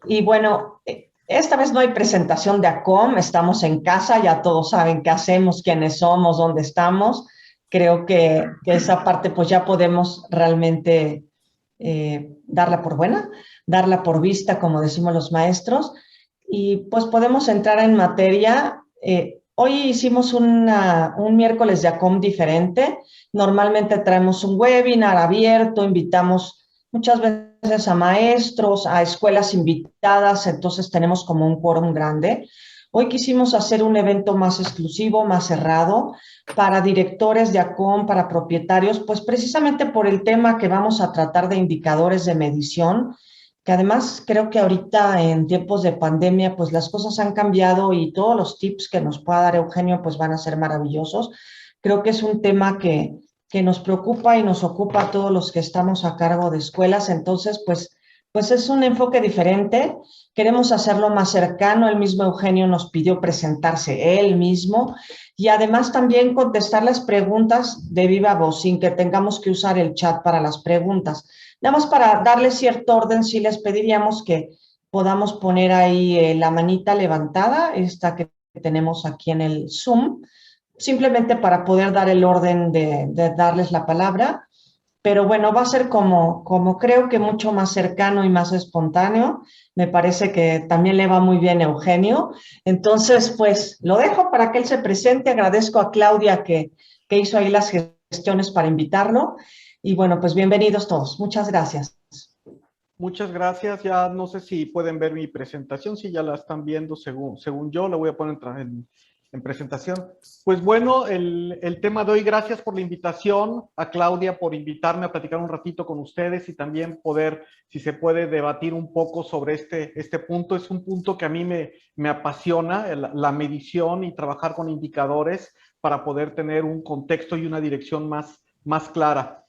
Y bueno, esta vez no hay presentación de ACOM, estamos en casa, ya todos saben qué hacemos, quiénes somos, dónde estamos. Creo que esa parte pues ya podemos realmente darla por buena, darla por vista, como decimos los maestros, y pues podemos entrar en materia. Hoy hicimos un miércoles de ACOM diferente. Normalmente traemos un webinar abierto, invitamos muchas veces a maestros, a escuelas invitadas, entonces tenemos como un quórum grande. Hoy quisimos hacer un evento más exclusivo, más cerrado, para directores de ACOM, para propietarios, pues precisamente por el tema que vamos a tratar de indicadores de medición, que además creo que ahorita en tiempos de pandemia, pues las cosas han cambiado y todos los tips que nos pueda dar Eugenio, pues van a ser maravillosos. Creo que es un tema que nos preocupa y nos ocupa a todos los que estamos a cargo de escuelas, entonces, pues es un enfoque diferente. Queremos hacerlo más cercano. El mismo Eugenio nos pidió presentarse él mismo y además también contestar las preguntas de viva voz sin que tengamos que usar el chat para las preguntas. Nada más para darle cierto orden, sí les pediríamos que podamos poner ahí la manita levantada, esta que tenemos aquí en el Zoom, simplemente para poder dar el orden de darles la palabra. Pero bueno, va a ser como creo que mucho más cercano y más espontáneo. Me parece que también le va muy bien a Eugenio. Entonces, pues lo dejo para que él se presente. Agradezco a Claudia que hizo ahí las gestiones para invitarlo. Y bueno, pues bienvenidos todos. Muchas gracias. Muchas gracias. Ya no sé si pueden ver mi presentación, si ya la están viendo según yo, la voy a poner en presentación. Pues bueno, el tema de hoy, gracias por la invitación, a Claudia por invitarme a platicar un ratito con ustedes y también poder, si se puede, debatir un poco sobre este punto. Es un punto que a mí me apasiona, la medición y trabajar con indicadores para poder tener un contexto y una dirección más clara.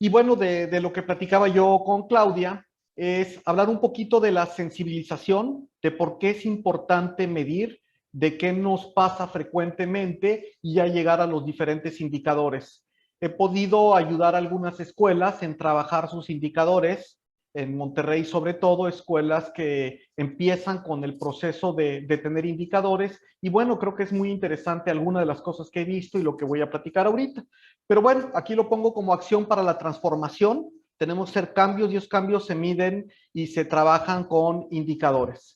Y bueno, de lo que platicaba yo con Claudia, es hablar un poquito de la sensibilización, de por qué es importante medir, de qué nos pasa frecuentemente y ya llegar a los diferentes indicadores. He podido ayudar a algunas escuelas en trabajar sus indicadores, en Monterrey sobre todo, escuelas que empiezan con el proceso de tener indicadores y bueno, creo que es muy interesante alguna de las cosas que he visto y lo que voy a platicar ahorita. Pero bueno, aquí lo pongo como acción para la transformación. Tenemos que hacer cambios y esos cambios se miden y se trabajan con indicadores.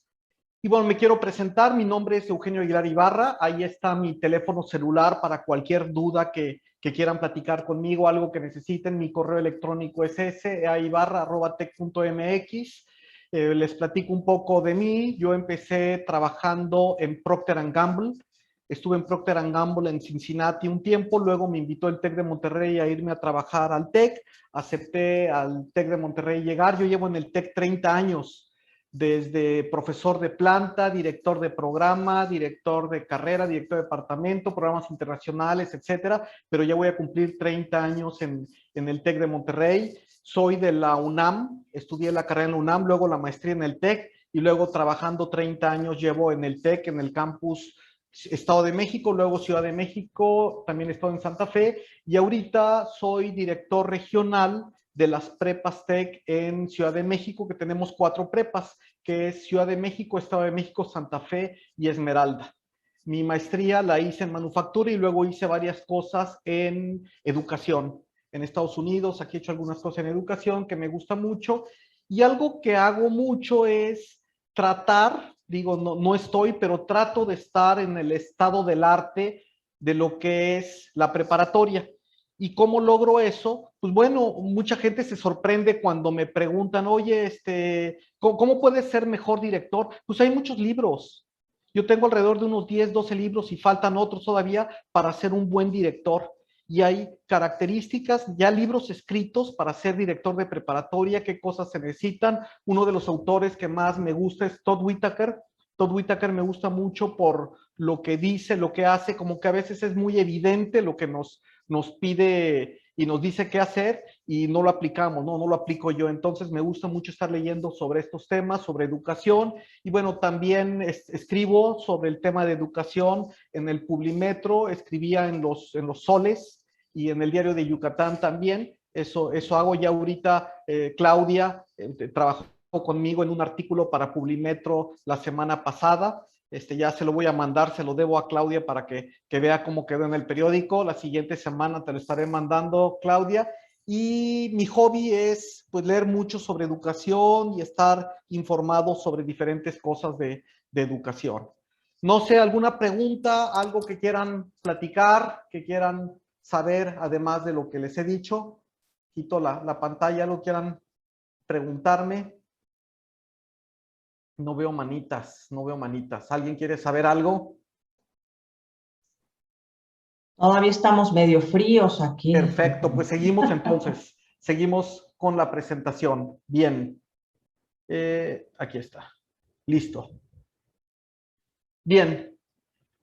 Y bueno, me quiero presentar. Mi nombre es Eugenio Aguilar Ibarra. Ahí está mi teléfono celular para cualquier duda que quieran platicar conmigo, algo que necesiten. Mi correo electrónico es eaibarra@tec.mx. Les platico un poco de mí. Yo empecé trabajando en Procter Gamble. Estuve en Procter Gamble en Cincinnati un tiempo, luego me invitó el TEC de Monterrey a irme a trabajar al TEC, acepté al TEC de Monterrey llegar, yo llevo en el TEC 30 años, desde profesor de planta, director de programa, director de carrera, director de departamento, programas internacionales, etcétera, pero ya voy a cumplir 30 años en el TEC de Monterrey. Soy de la UNAM, estudié la carrera en la UNAM, luego la maestría en el TEC y luego trabajando 30 años llevo en el TEC, en el campus Estado de México, luego Ciudad de México, también he estado en Santa Fe y ahorita soy director regional de las prepas TEC en Ciudad de México, que tenemos 4 prepas, que es Ciudad de México, Estado de México, Santa Fe y Esmeralda. Mi maestría la hice en manufactura y luego hice varias cosas en educación. En Estados Unidos, aquí he hecho algunas cosas en educación que me gusta mucho y algo que hago mucho es tratar, digo, no estoy, pero trato de estar en el estado del arte de lo que es la preparatoria. ¿Y cómo logro eso? Pues bueno, mucha gente se sorprende cuando me preguntan, oye, ¿cómo puedes ser mejor director? Pues hay muchos libros. Yo tengo alrededor de unos 10, 12 libros y faltan otros todavía para ser un buen director. Y hay características, ya libros escritos para ser director de preparatoria, qué cosas se necesitan. Uno de los autores que más me gusta es Todd Whitaker. Todd Whitaker me gusta mucho por lo que dice, lo que hace, como que a veces es muy evidente lo que nos pide y nos dice qué hacer y no lo aplicamos, no lo aplico yo. Entonces me gusta mucho estar leyendo sobre estos temas, sobre educación y bueno, también escribo sobre el tema de educación en el Publimetro, escribía en los Soles y en el Diario de Yucatán también. Eso hago ya ahorita, Claudia, trabajo conmigo en un artículo para Publimetro la semana pasada. Ya se lo voy a mandar, se lo debo a Claudia para que vea cómo quedó en el periódico. La siguiente semana te lo estaré mandando, Claudia. Y mi hobby es pues leer mucho sobre educación y estar informado sobre diferentes cosas de educación. No sé, ¿alguna pregunta, algo que quieran platicar, que quieran saber, además de lo que les he dicho? Quito la pantalla, algo quieran preguntarme. No veo manitas, no veo manitas. ¿Alguien quiere saber algo? Todavía estamos medio fríos aquí. Perfecto, pues seguimos entonces. Seguimos con la presentación. Bien. Aquí está. Listo. Bien.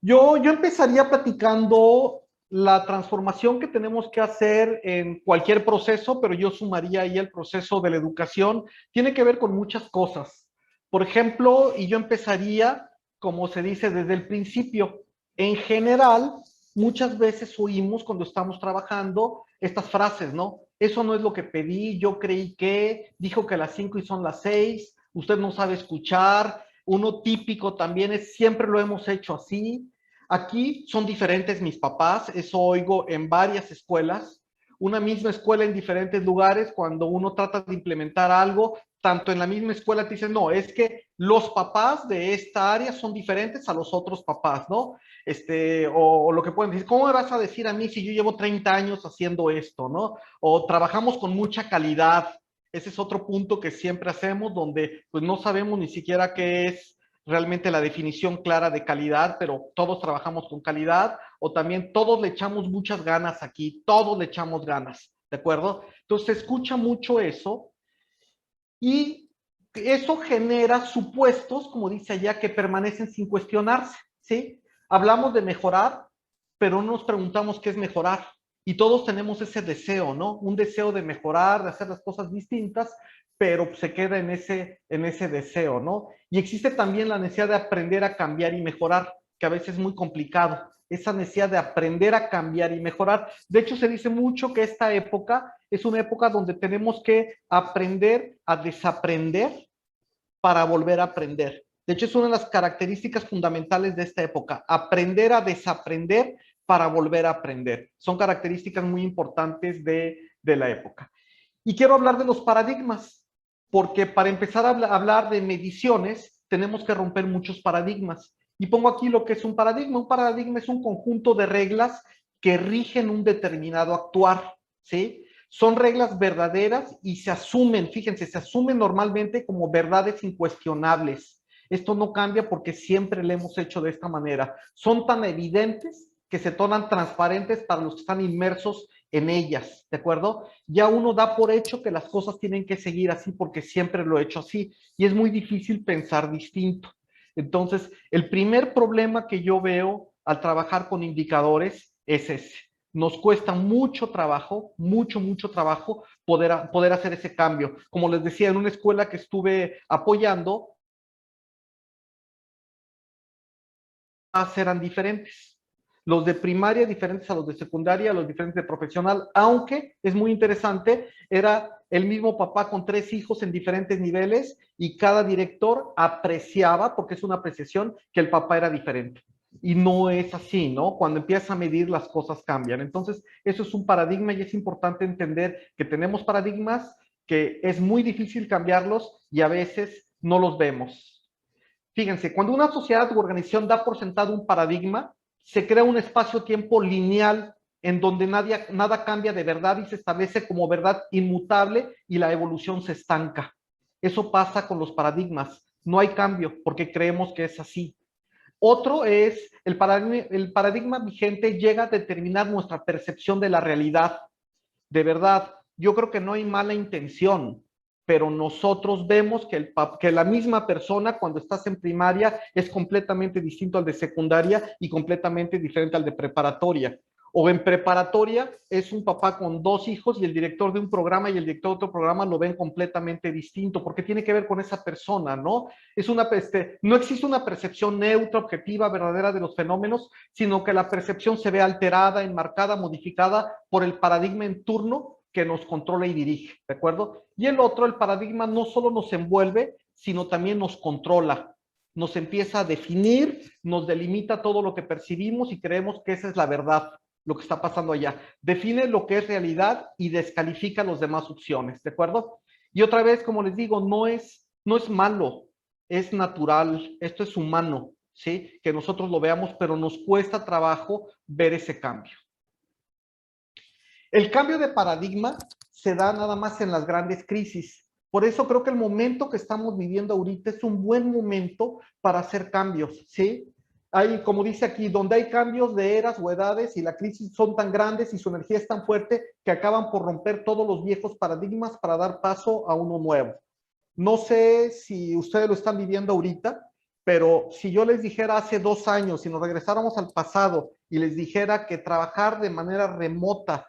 Yo empezaría platicando la transformación que tenemos que hacer en cualquier proceso, pero yo sumaría ahí el proceso de la educación. Tiene que ver con muchas cosas. Por ejemplo, y yo empezaría, como se dice desde el principio, en general, muchas veces oímos cuando estamos trabajando estas frases, ¿no? Eso no es lo que pedí, yo creí que, dijo que a las 5 y son las 6, usted no sabe escuchar. Uno típico también es, siempre lo hemos hecho así. Aquí son diferentes mis papás, eso oigo en varias escuelas, una misma escuela en diferentes lugares, cuando uno trata de implementar algo, tanto en la misma escuela te dicen, no, es que los papás de esta área son diferentes a los otros papás, ¿no? O lo que pueden decir, ¿cómo me vas a decir a mí si yo llevo 30 años haciendo esto, ¿no? O trabajamos con mucha calidad. Ese es otro punto que siempre hacemos, donde pues no sabemos ni siquiera qué es realmente la definición clara de calidad, pero todos trabajamos con calidad, o también todos le echamos muchas ganas aquí, todos le echamos ganas, ¿de acuerdo? Entonces se escucha mucho eso, y eso genera supuestos, como dice allá, que permanecen sin cuestionarse, ¿sí? Hablamos de mejorar, pero no nos preguntamos qué es mejorar. Y todos tenemos ese deseo, ¿no? Un deseo de mejorar, de hacer las cosas distintas, pero se queda en ese deseo, ¿no? Y existe también la necesidad de aprender a cambiar y mejorar, que a veces es muy complicado. Esa necesidad de aprender a cambiar y mejorar. De hecho, se dice mucho que esta época es una época donde tenemos que aprender a desaprender para volver a aprender. De hecho, es una de las características fundamentales de esta época, aprender a desaprender para volver a aprender. Son características muy importantes de la época. Y quiero hablar de los paradigmas, porque para empezar a hablar de mediciones, tenemos que romper muchos paradigmas. Y pongo aquí lo que es un paradigma. Un paradigma es un conjunto de reglas que rigen un determinado actuar, ¿sí? Son reglas verdaderas y se asumen, fíjense, se asumen normalmente como verdades incuestionables. Esto no cambia porque siempre lo hemos hecho de esta manera. Son tan evidentes que se tornan transparentes para los que están inmersos en ellas, ¿de acuerdo? Ya uno da por hecho que las cosas tienen que seguir así porque siempre lo he hecho así y es muy difícil pensar distinto. Entonces, el primer problema que yo veo al trabajar con indicadores es ese. Nos cuesta mucho trabajo, mucho trabajo poder hacer ese cambio. Como les decía, en una escuela que estuve apoyando, eran diferentes. Los de primaria diferentes a los de secundaria, los diferentes de profesional, aunque es muy interesante, era el mismo papá con 3 hijos en diferentes niveles y cada director apreciaba, porque es una apreciación, que el papá era diferente. Y no es así, ¿no? Cuando empiezas a medir, las cosas cambian. Entonces, eso es un paradigma y es importante entender que tenemos paradigmas que es muy difícil cambiarlos y a veces no los vemos. Fíjense, cuando una sociedad u organización da por sentado un paradigma, se crea un espacio-tiempo lineal en donde nada cambia de verdad y se establece como verdad inmutable y la evolución se estanca. Eso pasa con los paradigmas. No hay cambio porque creemos que es así. Otro es el paradigma vigente llega a determinar nuestra percepción de la realidad. De verdad, yo creo que no hay mala intención, pero nosotros vemos que la misma persona cuando estás en primaria es completamente distinto al de secundaria y completamente diferente al de preparatoria. O en preparatoria es un papá con 2 hijos y el director de un programa y el director de otro programa lo ven completamente distinto, porque tiene que ver con esa persona, ¿no? No existe una percepción neutra, objetiva, verdadera de los fenómenos, sino que la percepción se ve alterada, enmarcada, modificada por el paradigma en turno que nos controla y dirige, ¿de acuerdo? Y el otro, el paradigma, no solo nos envuelve, sino también nos controla, nos empieza a definir, nos delimita todo lo que percibimos y creemos que esa es la verdad, lo que está pasando allá. Define lo que es realidad y descalifica las demás opciones, ¿de acuerdo? Y otra vez, como les digo, no es malo, es natural, esto es humano, ¿sí? Que nosotros lo veamos, pero nos cuesta trabajo ver ese cambio. El cambio de paradigma se da nada más en las grandes crisis. Por eso creo que el momento que estamos viviendo ahorita es un buen momento para hacer cambios, ¿sí? Hay, como dice aquí, donde hay cambios de eras o edades y la crisis son tan grandes y su energía es tan fuerte que acaban por romper todos los viejos paradigmas para dar paso a uno nuevo. No sé si ustedes lo están viviendo ahorita, pero si yo les dijera hace 2 años, si nos regresáramos al pasado y les dijera que trabajar de manera remota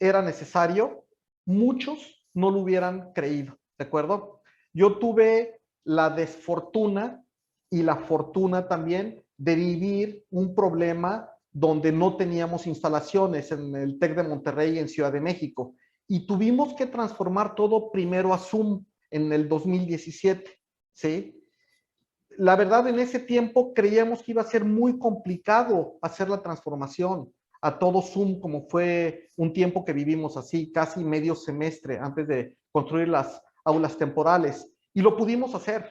era necesario, muchos no lo hubieran creído, ¿de acuerdo? Yo tuve la desfortuna y la fortuna también de vivir un problema donde no teníamos instalaciones en el TEC de Monterrey en Ciudad de México y tuvimos que transformar todo primero a Zoom en el 2017, ¿sí? La verdad, en ese tiempo creíamos que iba a ser muy complicado hacer la transformación a todo Zoom, como fue un tiempo que vivimos así, casi medio semestre antes de construir las aulas temporales. Y lo pudimos hacer,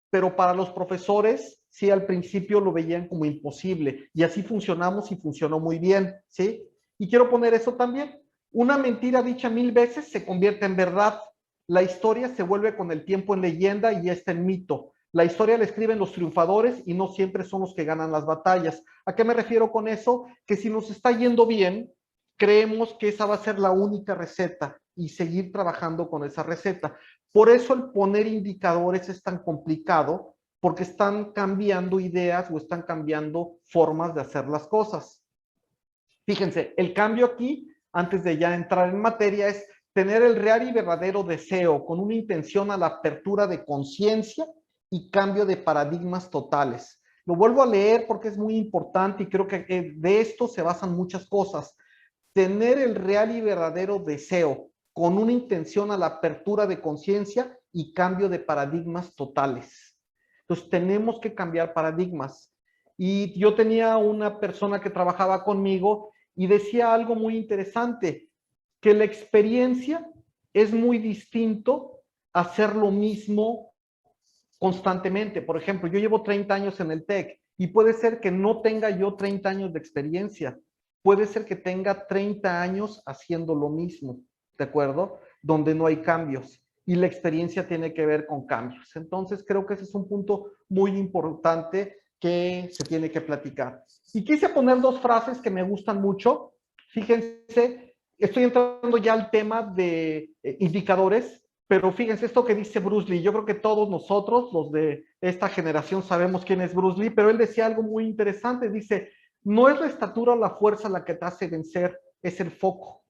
pero para los profesores, sí, al principio lo veían como imposible. Y así funcionamos y funcionó muy bien, ¿sí? Y quiero poner eso también. Una mentira dicha 1000 veces se convierte en verdad. La historia se vuelve con el tiempo en leyenda y está en mito. La historia la escriben los triunfadores y no siempre son los que ganan las batallas. ¿A qué me refiero con eso? Que si nos está yendo bien, creemos que esa va a ser la única receta y seguir trabajando con esa receta. Por eso el poner indicadores es tan complicado, porque están cambiando ideas o están cambiando formas de hacer las cosas. Fíjense, el cambio aquí, antes de ya entrar en materia, es tener el real y verdadero deseo con una intención a la apertura de conciencia y cambio de paradigmas totales. Lo vuelvo a leer porque es muy importante y creo que de esto se basan muchas cosas. Tener el real y verdadero deseo con una intención a la apertura de conciencia y cambio de paradigmas totales. Entonces tenemos que cambiar paradigmas. Y yo tenía una persona que trabajaba conmigo y decía algo muy interesante, que la experiencia es muy distinto a hacer lo mismo constantemente. Por ejemplo, yo llevo 30 años en el TEC y puede ser que no tenga yo 30 años de experiencia. Puede ser que tenga 30 años haciendo lo mismo, ¿de acuerdo? Donde no hay cambios. Y la experiencia tiene que ver con cambios. Entonces, creo que ese es un punto muy importante que se tiene que platicar. Y quise poner 2 frases que me gustan mucho. Fíjense, estoy entrando ya al tema de indicadores, pero fíjense esto que dice Bruce Lee. Yo creo que todos nosotros, los de esta generación, sabemos quién es Bruce Lee, pero él decía algo muy interesante. Dice, no es la estatura o la fuerza la que te hace vencer, es el foco,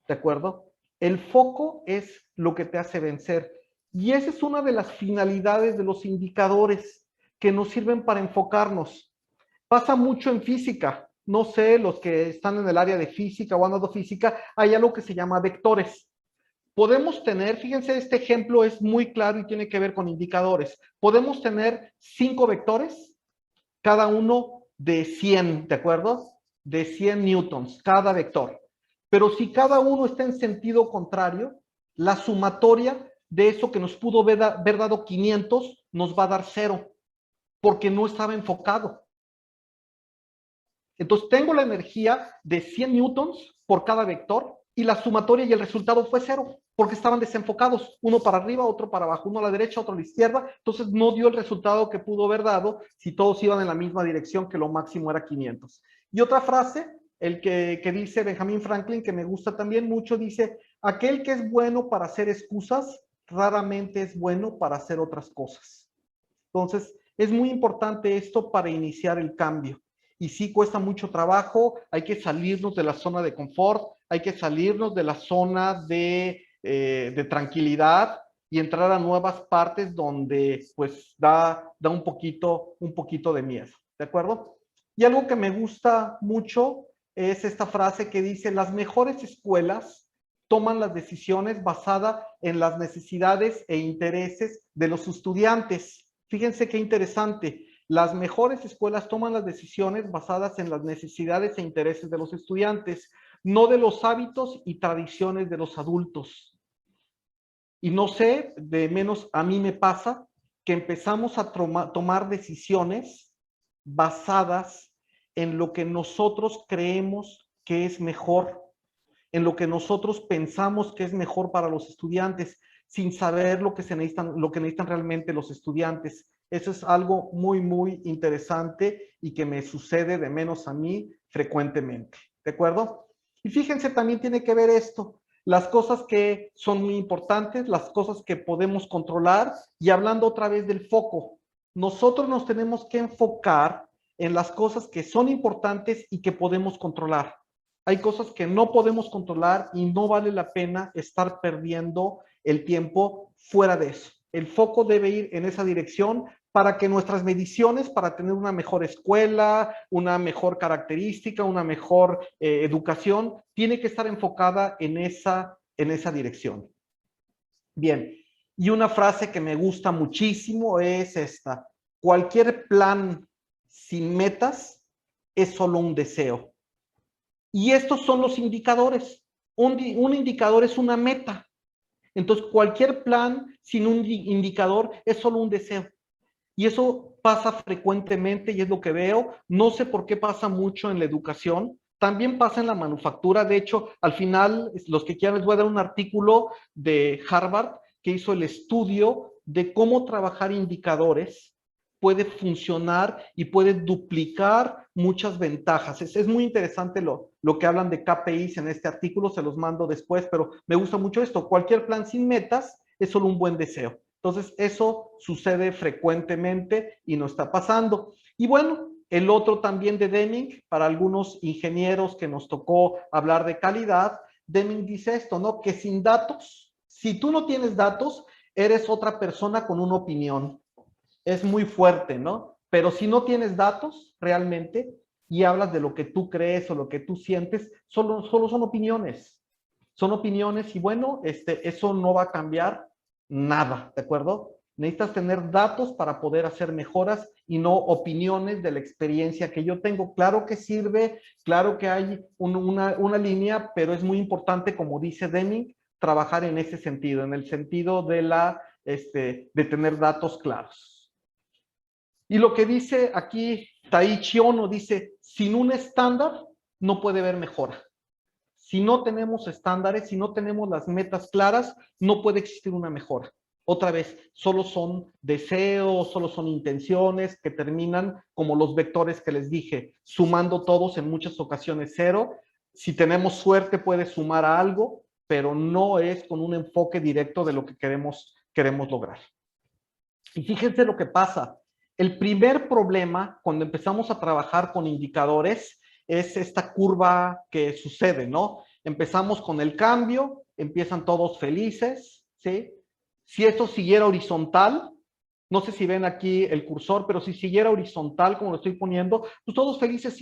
¿de acuerdo? El foco es lo que te hace vencer. Y esa es una de las finalidades de los indicadores que nos sirven para enfocarnos. Pasa mucho en física. No sé, los que están en el área de física o han dado física, hay algo que se llama vectores. Podemos tener, fíjense, este ejemplo es muy claro y tiene que ver con indicadores. Podemos tener 5 vectores, cada uno de 100, ¿de acuerdo? De 100 newtons, cada vector. Pero si cada uno está en sentido contrario, la sumatoria de eso que nos pudo haber dado 500 nos va a dar 0, porque no estaba enfocado. Entonces tengo la energía de 100 newtons por cada vector y la sumatoria y el resultado fue 0, porque estaban desenfocados, uno para arriba, otro para abajo, uno a la derecha, otro a la izquierda. Entonces no dio el resultado que pudo haber dado si todos iban en la misma dirección, que lo máximo era 500. Y otra frase, el que dice Benjamin Franklin, que me gusta también mucho, dice, aquel que es bueno para hacer excusas, raramente es bueno para hacer otras cosas. Entonces, es muy importante esto para iniciar el cambio. Y sí cuesta mucho trabajo, hay que salirnos de la zona de confort, hay que salirnos de la zona de tranquilidad y entrar a nuevas partes donde pues da un poquito de miedo, ¿de acuerdo? Y algo que me gusta mucho es esta frase que dice, las mejores escuelas toman las decisiones basadas en las necesidades e intereses de los estudiantes. Fíjense qué interesante. Las mejores escuelas toman las decisiones basadas en las necesidades e intereses de los estudiantes, no de los hábitos y tradiciones de los adultos. Y no sé, de menos a mí me pasa que empezamos a tomar decisiones basadas en lo que nosotros creemos que es mejor, en lo que nosotros pensamos que es mejor para los estudiantes, sin saber lo que necesitan realmente los estudiantes. Eso es algo muy, muy interesante y que me sucede de menos a mí frecuentemente. ¿De acuerdo? Y fíjense, también tiene que ver esto, las cosas que son muy importantes, las cosas que podemos controlar, y hablando otra vez del foco. Nosotros nos tenemos que enfocar en las cosas que son importantes y que podemos controlar. Hay cosas que no podemos controlar y no vale la pena estar perdiendo el tiempo fuera de eso. El foco debe ir en esa dirección para que nuestras mediciones, para tener una mejor escuela, una mejor característica, una mejor educación, tiene que estar enfocada en esa dirección. Bien, y una frase que me gusta muchísimo es esta: cualquier plan sin metas es solo un deseo. Y estos son los indicadores. Un indicador es una meta. Entonces, cualquier plan sin un indicador es solo un deseo. Y eso pasa frecuentemente y es lo que veo. No sé por qué pasa mucho en la educación. También pasa en la manufactura. De hecho, al final, los que quieran, les voy a dar un artículo de Harvard que hizo el estudio de cómo trabajar indicadores puede funcionar y puede duplicar muchas ventajas. Es muy interesante lo que hablan de KPIs en este artículo, se los mando después, pero me gusta mucho esto. Cualquier plan sin metas es solo un buen deseo. Entonces, eso sucede frecuentemente y no está pasando. Y bueno, el otro también de Deming, para algunos ingenieros que nos tocó hablar de calidad, Deming dice esto, ¿no? Que sin datos, si tú no tienes datos, eres otra persona con una opinión. Es muy fuerte, ¿no? Pero si no tienes datos realmente y hablas de lo que tú crees o lo que tú sientes, solo son opiniones. Son opiniones y bueno, eso no va a cambiar nada, ¿de acuerdo? Necesitas tener datos para poder hacer mejoras y no opiniones de la experiencia que yo tengo. Claro que sirve, claro que hay una línea, pero es muy importante, como dice Deming, trabajar en ese sentido, en el sentido de de tener datos claros. Y lo que dice aquí Taiichi Ohno, dice, sin un estándar no puede haber mejora. Si no tenemos estándares, si no tenemos las metas claras, no puede existir una mejora. Otra vez, solo son deseos, solo son intenciones que terminan como los vectores que les dije, sumando todos en muchas ocasiones cero. Si tenemos suerte puede sumar a algo, pero no es con un enfoque directo de lo que queremos lograr. Y fíjense lo que pasa. El primer problema cuando empezamos a trabajar con indicadores es esta curva que sucede, ¿no? Empezamos con el cambio, empiezan todos felices, ¿sí? Si esto siguiera horizontal, no sé si ven aquí el cursor, pero si siguiera horizontal, como lo estoy poniendo, pues todos felices.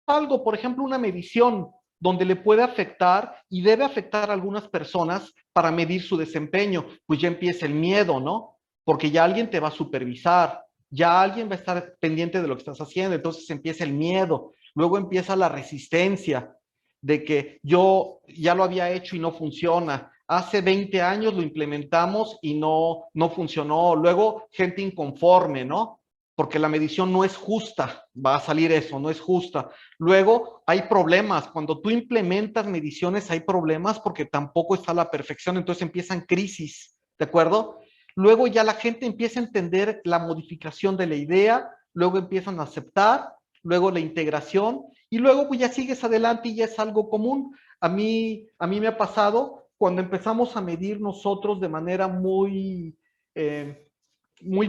Algo, por ejemplo, una medición donde le puede afectar y debe afectar a algunas personas para medir su desempeño, pues ya empieza el miedo, ¿no? Porque ya alguien te va a supervisar, ya alguien va a estar pendiente de lo que estás haciendo, entonces empieza el miedo, luego empieza la resistencia de que yo ya lo había hecho y no funciona, hace 20 años lo implementamos y no funcionó, luego gente inconforme, ¿no? Porque la medición no es justa, va a salir eso, no es justa. Luego hay problemas, cuando tú implementas mediciones hay problemas porque tampoco está a la perfección, entonces empiezan crisis, ¿de acuerdo? Luego ya la gente empieza a entender la modificación de la idea, luego empiezan a aceptar, luego la integración y luego pues ya sigues adelante y ya es algo común. A mí me ha pasado cuando empezamos a medir nosotros de manera muy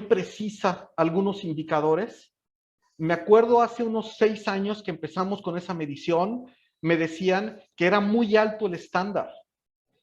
precisa algunos indicadores. Me acuerdo hace unos 6 años que empezamos con esa medición, me decían que era muy alto el estándar,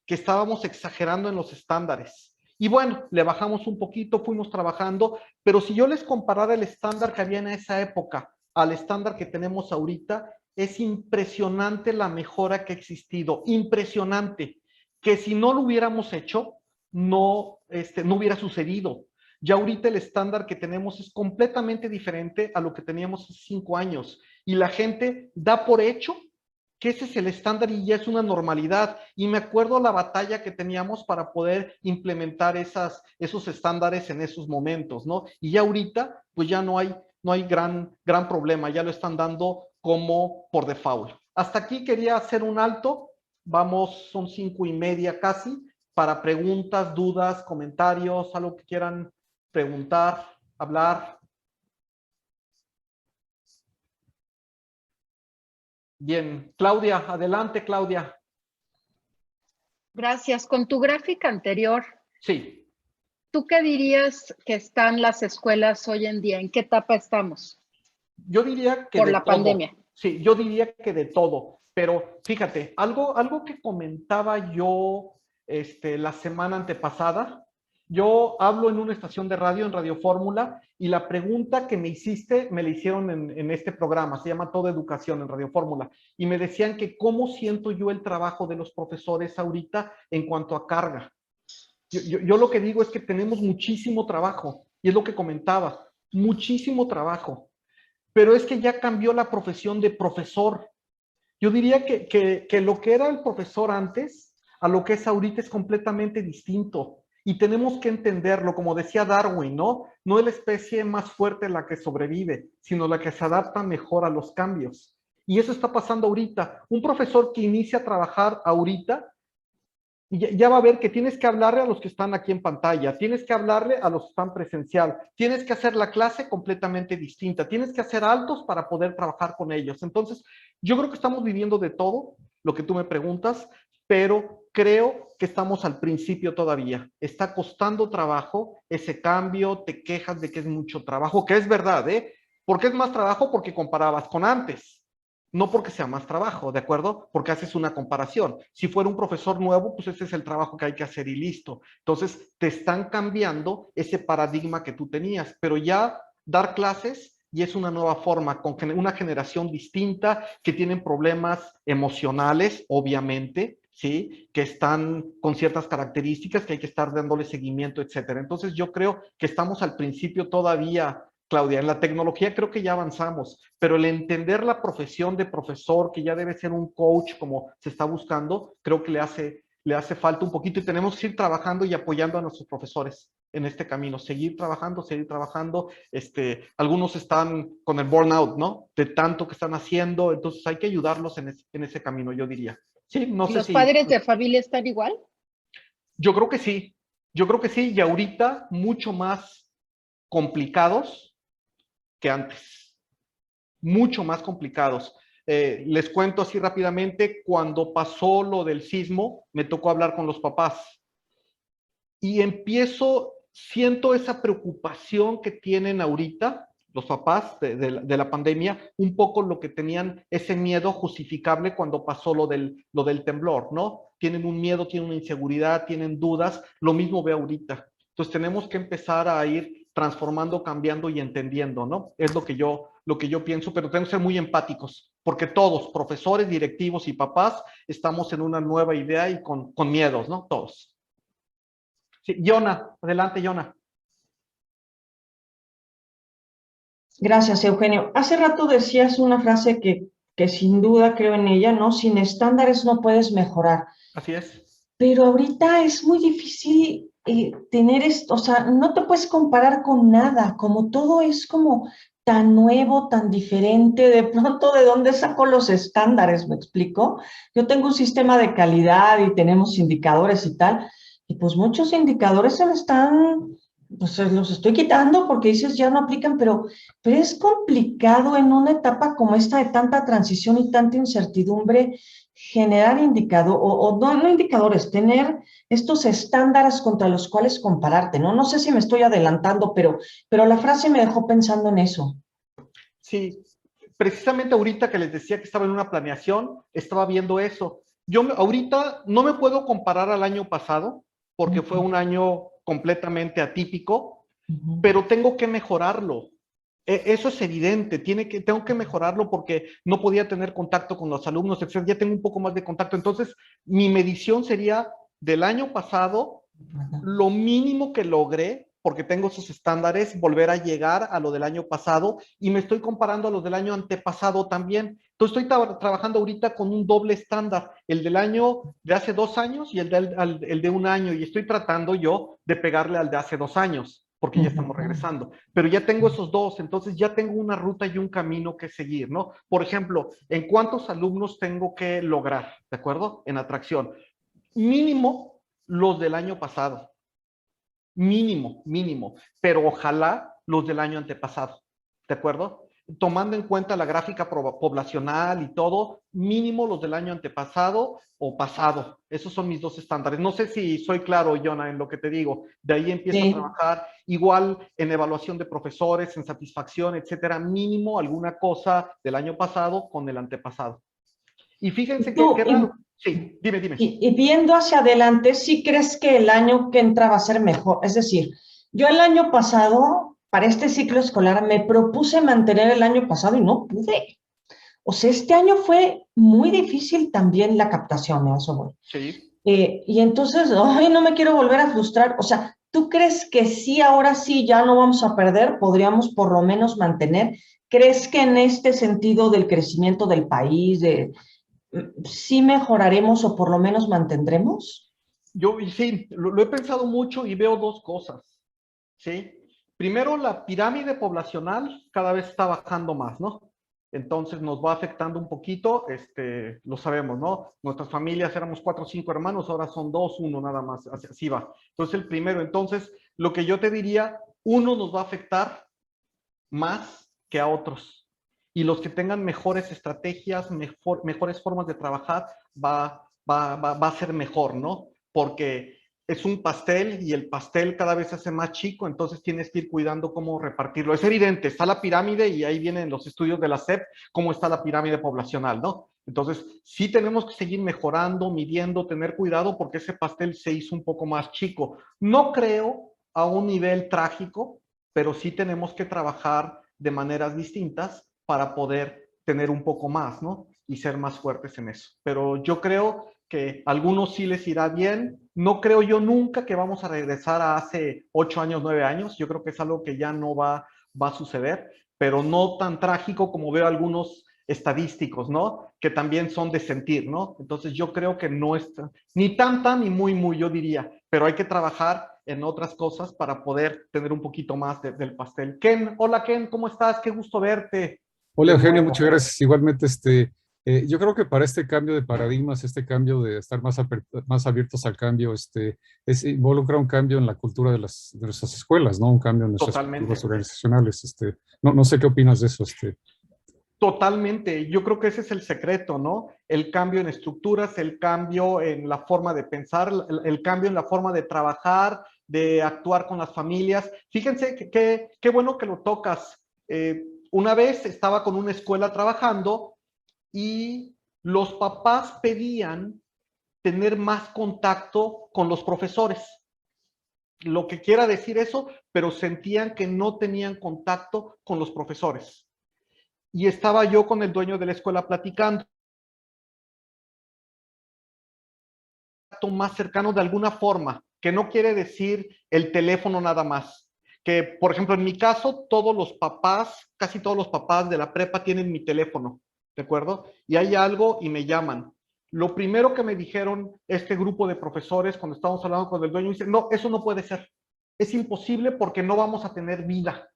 que estábamos exagerando en los estándares. Y bueno, le bajamos un poquito, fuimos trabajando, pero si yo les comparara el estándar que había en esa época al estándar que tenemos ahorita, es impresionante la mejora que ha existido, impresionante, que si no lo hubiéramos hecho, no hubiera sucedido. Ya ahorita el estándar que tenemos es completamente diferente a lo que teníamos hace 5 años y la gente da por hecho que ese es el estándar y ya es una normalidad. Y me acuerdo la batalla que teníamos para poder implementar esos estándares en esos momentos, ¿no? Y ya ahorita, pues ya no hay gran problema, ya lo están dando como por default. Hasta aquí quería hacer un alto, vamos, son 5:30 casi, para preguntas, dudas, comentarios, algo que quieran preguntar, hablar. Bien, Claudia, adelante, Claudia. Gracias. Con tu gráfica anterior, Sí. ¿tú qué dirías que están las escuelas hoy en día? ¿En qué etapa estamos? Yo diría que por de la todo. Pandemia. Sí, yo diría que de todo. Pero fíjate, algo que comentaba yo la semana antepasada, yo hablo en una estación de radio, en Radio Fórmula, y la pregunta que me hiciste, me la hicieron en este programa, se llama Toda Educación en Radio Fórmula, y me decían que cómo siento yo el trabajo de los profesores ahorita en cuanto a carga. Yo lo que digo es que tenemos muchísimo trabajo, y es lo que comentaba, muchísimo trabajo, pero es que ya cambió la profesión de profesor. Yo diría que lo que era el profesor antes a lo que es ahorita es completamente distinto. Y tenemos que entenderlo, como decía Darwin, ¿no? No es la especie más fuerte la que sobrevive, sino la que se adapta mejor a los cambios. Y eso está pasando ahorita. Un profesor que inicia a trabajar ahorita ya va a ver que tienes que hablarle a los que están aquí en pantalla, tienes que hablarle a los que están presencial, tienes que hacer la clase completamente distinta, tienes que hacer altos para poder trabajar con ellos. Entonces, yo creo que estamos viviendo de todo, lo que tú me preguntas, pero creo que estamos al principio todavía. Está costando trabajo ese cambio, te quejas de que es mucho trabajo, que es verdad, ¿eh? ¿Por qué es más trabajo? Porque comparabas con antes. No porque sea más trabajo, ¿de acuerdo? Porque haces una comparación. Si fuera un profesor nuevo, pues ese es el trabajo que hay que hacer y listo. Entonces, te están cambiando ese paradigma que tú tenías, pero ya dar clases y es una nueva forma, con una generación distinta, que tienen problemas emocionales, obviamente, ¿sí? Que están con ciertas características que hay que estar dándole seguimiento, etcétera. Entonces, yo creo que estamos al principio todavía, Claudia. En la tecnología creo que ya avanzamos, pero el entender la profesión de profesor, que ya debe ser un coach como se está buscando, creo que le hace falta un poquito y tenemos que ir trabajando y apoyando a nuestros profesores en este camino, seguir trabajando, seguir trabajando. Algunos están con el burnout, ¿no? De tanto que están haciendo, entonces hay que ayudarlos en ese camino, yo diría. Sí, no ¿Y sé los si... padres de familia están igual? Yo creo que sí, yo creo que sí, y ahorita mucho más complicados que antes, mucho más complicados. Les cuento así rápidamente, cuando pasó lo del sismo, me tocó hablar con los papás y siento esa preocupación que tienen ahorita los papás de la pandemia, un poco lo que tenían ese miedo justificable cuando pasó lo del temblor, ¿no? Tienen un miedo, tienen una inseguridad, tienen dudas, lo mismo veo ahorita. Entonces tenemos que empezar a ir transformando, cambiando y entendiendo, ¿no? Es lo que yo pienso, pero tenemos que ser muy empáticos, porque todos, profesores, directivos y papás, estamos en una nueva idea y con miedos, ¿no? Todos. Sí, Yona, adelante, Yona. Gracias, Eugenio. Hace rato decías una frase que sin duda creo en ella, ¿no? Sin estándares no puedes mejorar. Así es. Pero ahorita es muy difícil tener esto, o sea, no te puedes comparar con nada, como todo es como tan nuevo, tan diferente, de pronto, ¿de dónde saco los estándares? ¿Me explico? Yo tengo un sistema de calidad y tenemos indicadores y tal, y pues muchos indicadores se me están, pues se los estoy quitando porque dices ya no aplican, pero es complicado en una etapa como esta de tanta transición y tanta incertidumbre generar indicadores, o no indicadores, tener estos estándares contra los cuales compararte, ¿no? No sé si me estoy adelantando, pero la frase me dejó pensando en eso. Sí, precisamente ahorita que les decía que estaba en una planeación, estaba viendo eso. Yo ahorita no me puedo comparar al año pasado, porque fue un año completamente atípico, pero tengo que mejorarlo. Eso es evidente, tengo que mejorarlo porque no podía tener contacto con los alumnos, etc. Ya tengo un poco más de contacto. Entonces, mi medición sería del año pasado, lo mínimo que logré, porque tengo esos estándares, volver a llegar a lo del año pasado y me estoy comparando a los del año antepasado también. Entonces, estoy trabajando ahorita con un doble estándar, el del año de hace 2 años y el de un año, y estoy tratando yo de pegarle al de hace 2 años, porque ya estamos regresando. Pero ya tengo esos dos, entonces ya tengo una ruta y un camino que seguir, ¿no? Por ejemplo, ¿en cuántos alumnos tengo que lograr, de acuerdo? En atracción. Mínimo los del año pasado. Mínimo, mínimo. Pero ojalá los del año antepasado, ¿de acuerdo? Tomando en cuenta la gráfica poblacional y todo, mínimo los del año antepasado o pasado. Esos son mis dos estándares. No sé si soy claro, Jonah, en lo que te digo. De ahí empiezo a Sí. trabajar igual en evaluación de profesores, en satisfacción, etcétera. Mínimo alguna cosa del año pasado con el antepasado. Y fíjense Y que tú, qué raro. Sí, dime, dime. y viendo hacia adelante, ¿sí crees que el año que entra va a ser mejor? Es decir, yo el año pasado, para este ciclo escolar, me propuse mantener el año pasado y no pude. O sea, este año fue muy difícil también la captación, a eso voy. Sí. Y entonces, ay, no me quiero volver a frustrar. O sea, ¿tú crees que sí, ahora sí, ya no vamos a perder? ¿Podríamos por lo menos mantener? ¿Crees que en este sentido del crecimiento del país, sí mejoraremos o por lo menos mantendremos? Yo sí, lo he pensado mucho y veo dos cosas, ¿sí? Primero, la pirámide poblacional cada vez está bajando más, ¿no? Entonces nos va afectando un poquito, lo sabemos, ¿no? Nuestras familias éramos 4 o 5 hermanos, ahora son 2, 1 nada más, así va. Entonces el primero, entonces, lo que yo te diría, uno nos va a afectar más que a otros. Y los que tengan mejores estrategias, mejores formas de trabajar, va a ser mejor, ¿no? Porque es un pastel y el pastel cada vez se hace más chico, entonces tienes que ir cuidando cómo repartirlo. Es evidente, está la pirámide y ahí vienen los estudios de la SEP, cómo está la pirámide poblacional, ¿no? Entonces, sí tenemos que seguir mejorando, midiendo, tener cuidado porque ese pastel se hizo un poco más chico. No creo a un nivel trágico, pero sí tenemos que trabajar de maneras distintas para poder tener un poco más, ¿no? Y ser más fuertes en eso. Pero yo creo que a algunos sí les irá bien. No creo yo nunca que vamos a regresar a hace 8 años, 9 años. Yo creo que es algo que ya no va a suceder, pero no tan trágico como veo algunos estadísticos, ¿no? Que también son de sentir, ¿no? Entonces yo creo que no es ni tanta ni muy, yo diría, pero hay que trabajar en otras cosas para poder tener un poquito más del pastel. Ken, hola Ken, ¿cómo estás? Qué gusto verte Hola de Eugenio, nuevo. muchas gracias. Igualmente, yo creo que para este cambio de paradigmas, este cambio de estar más abiertos al cambio, involucra un cambio en la cultura de nuestras escuelas, ¿no? Un cambio en nuestras culturas Totalmente. organizacionales. No sé qué opinas de eso. Totalmente, yo creo que ese es el secreto, ¿no? El cambio en estructuras, el cambio en la forma de pensar, el cambio en la forma de trabajar, de actuar con las familias. Fíjense qué bueno que lo tocas. Una vez estaba con una escuela trabajando y los papás pedían tener más contacto con los profesores. Lo que quiera decir eso, pero sentían que no tenían contacto con los profesores. Y estaba yo con el dueño de la escuela platicando más cercano de alguna forma, que no quiere decir el teléfono nada más. Que, por ejemplo, en mi caso, todos los papás, casi todos los papás de la prepa tienen mi teléfono, ¿de acuerdo? Y hay algo y me llaman. Lo primero que me dijeron este grupo de profesores cuando estábamos hablando con el dueño, dice, no, eso no puede ser. Es imposible porque no vamos a tener vida.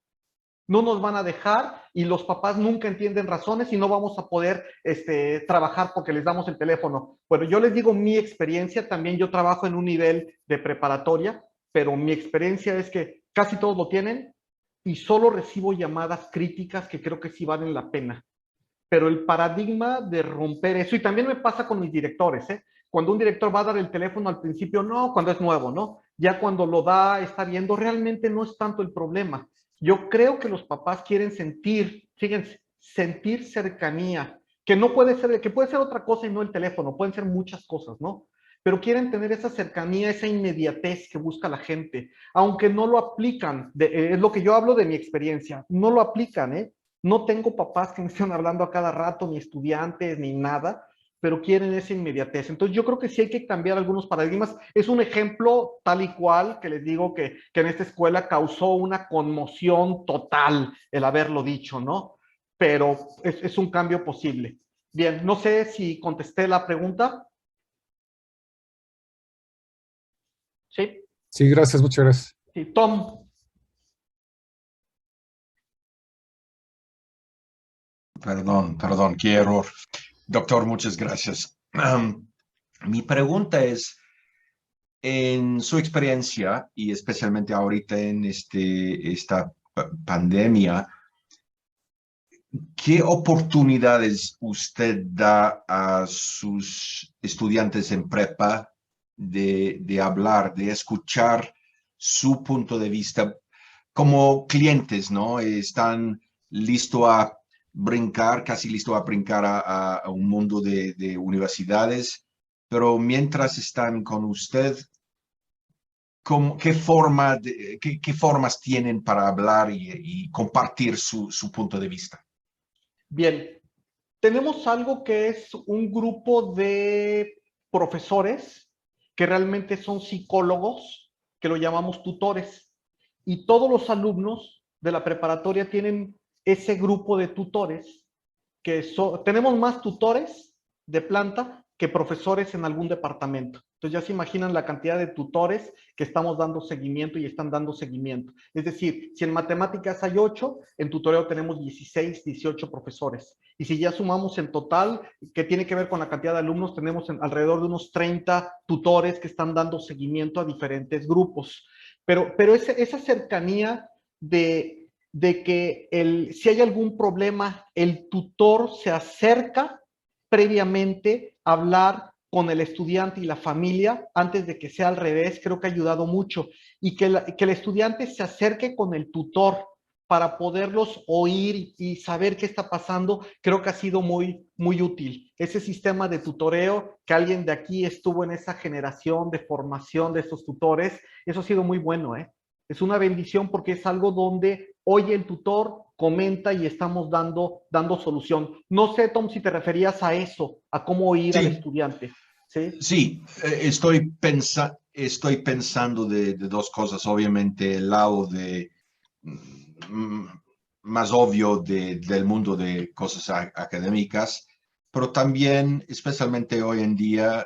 No nos van a dejar y los papás nunca entienden razones y no vamos a poder trabajar porque les damos el teléfono. Bueno, yo les digo mi experiencia, también yo trabajo en un nivel de preparatoria, pero mi experiencia es que casi todos lo tienen y solo recibo llamadas críticas que creo que sí valen la pena. Pero el paradigma de romper eso, y también me pasa con mis directores, ¿eh? Cuando un director va a dar el teléfono al principio, no, cuando es nuevo, ¿no? Ya cuando lo da, está viendo, realmente no es tanto el problema. Yo creo que los papás quieren sentir, fíjense, sentir cercanía, que no puede ser, que puede ser otra cosa y no el teléfono, pueden ser muchas cosas, ¿no? pero quieren tener esa cercanía, esa inmediatez que busca la gente, aunque no lo aplican. Es lo que yo hablo de mi experiencia, no lo aplican, ¿eh? No tengo papás que me estén hablando a cada rato, ni estudiantes, ni nada, pero quieren esa inmediatez. Entonces yo creo que sí hay que cambiar algunos paradigmas. Es un ejemplo tal y cual que les digo que en esta escuela causó una conmoción total el haberlo dicho, ¿no? Pero es un cambio posible. Bien, no sé si contesté la pregunta. Sí. Sí, gracias, muchas gracias. Sí, Tom. Perdón, qué error. Doctor, muchas gracias. Mi pregunta es, en su experiencia, y especialmente ahorita en esta pandemia, ¿qué oportunidades usted da a sus estudiantes en prepa de hablar, de escuchar su punto de vista como clientes, ¿no? Están listos a brincar, casi listos a brincar a un mundo de universidades, pero mientras están con usted, ¿qué formas tienen para hablar y compartir su punto de vista? Bien, tenemos algo que es un grupo de profesores que realmente son psicólogos, que lo llamamos tutores. Y todos los alumnos de la preparatoria tienen ese grupo de tutores, tenemos más tutores de planta que profesores en algún departamento. Entonces ya se imaginan la cantidad de tutores que estamos dando seguimiento y están dando seguimiento. Es decir, si en matemáticas hay 8, en tutoreo tenemos 16, 18 profesores. Y si ya sumamos en total, que tiene que ver con la cantidad de alumnos, tenemos alrededor de unos 30 tutores que están dando seguimiento a diferentes grupos. Pero esa cercanía de que si hay algún problema, el tutor se acerca previamente a hablar con el estudiante y la familia antes de que sea al revés, creo que ha ayudado mucho. Y que el estudiante se acerque con el tutor para poderlos oír y saber qué está pasando, creo que ha sido muy, muy útil. Ese sistema de tutoreo, que alguien de aquí estuvo en esa generación de formación de estos tutores, eso ha sido muy bueno, ¿eh? Es una bendición porque es algo donde oye el tutor, comenta y estamos dando solución. No sé, Tom, si te referías a eso, a cómo oír al estudiante. Sí, estoy pensando de dos cosas. Obviamente, el lado más obvio del mundo de cosas académicas, pero también, especialmente hoy en día,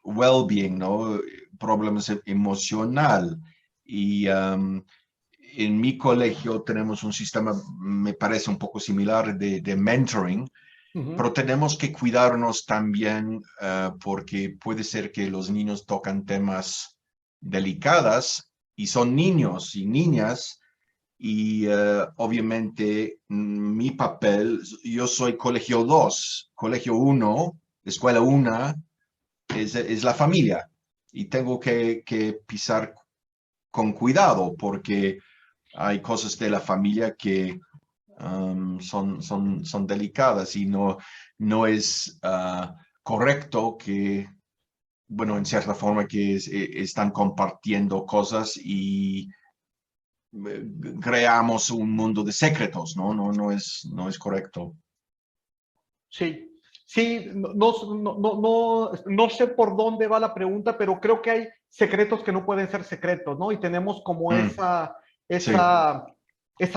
well-being, ¿no? Problemas emocional. Y en mi colegio tenemos un sistema, me parece un poco similar, de mentoring, pero tenemos que cuidarnos también porque puede ser que los niños tocan temas delicados y son niños y niñas y obviamente mi papel, yo soy colegio 2, colegio 1, escuela 1 es la familia y tengo que pisar con cuidado porque hay cosas de la familia que son delicadas y no es correcto que, bueno, en cierta forma que están compartiendo cosas y creamos un mundo de secretos, ¿no? No es correcto. Sí, sí, no sé por dónde va la pregunta, pero creo que hay secretos que no pueden ser secretos, ¿no? Y tenemos como esa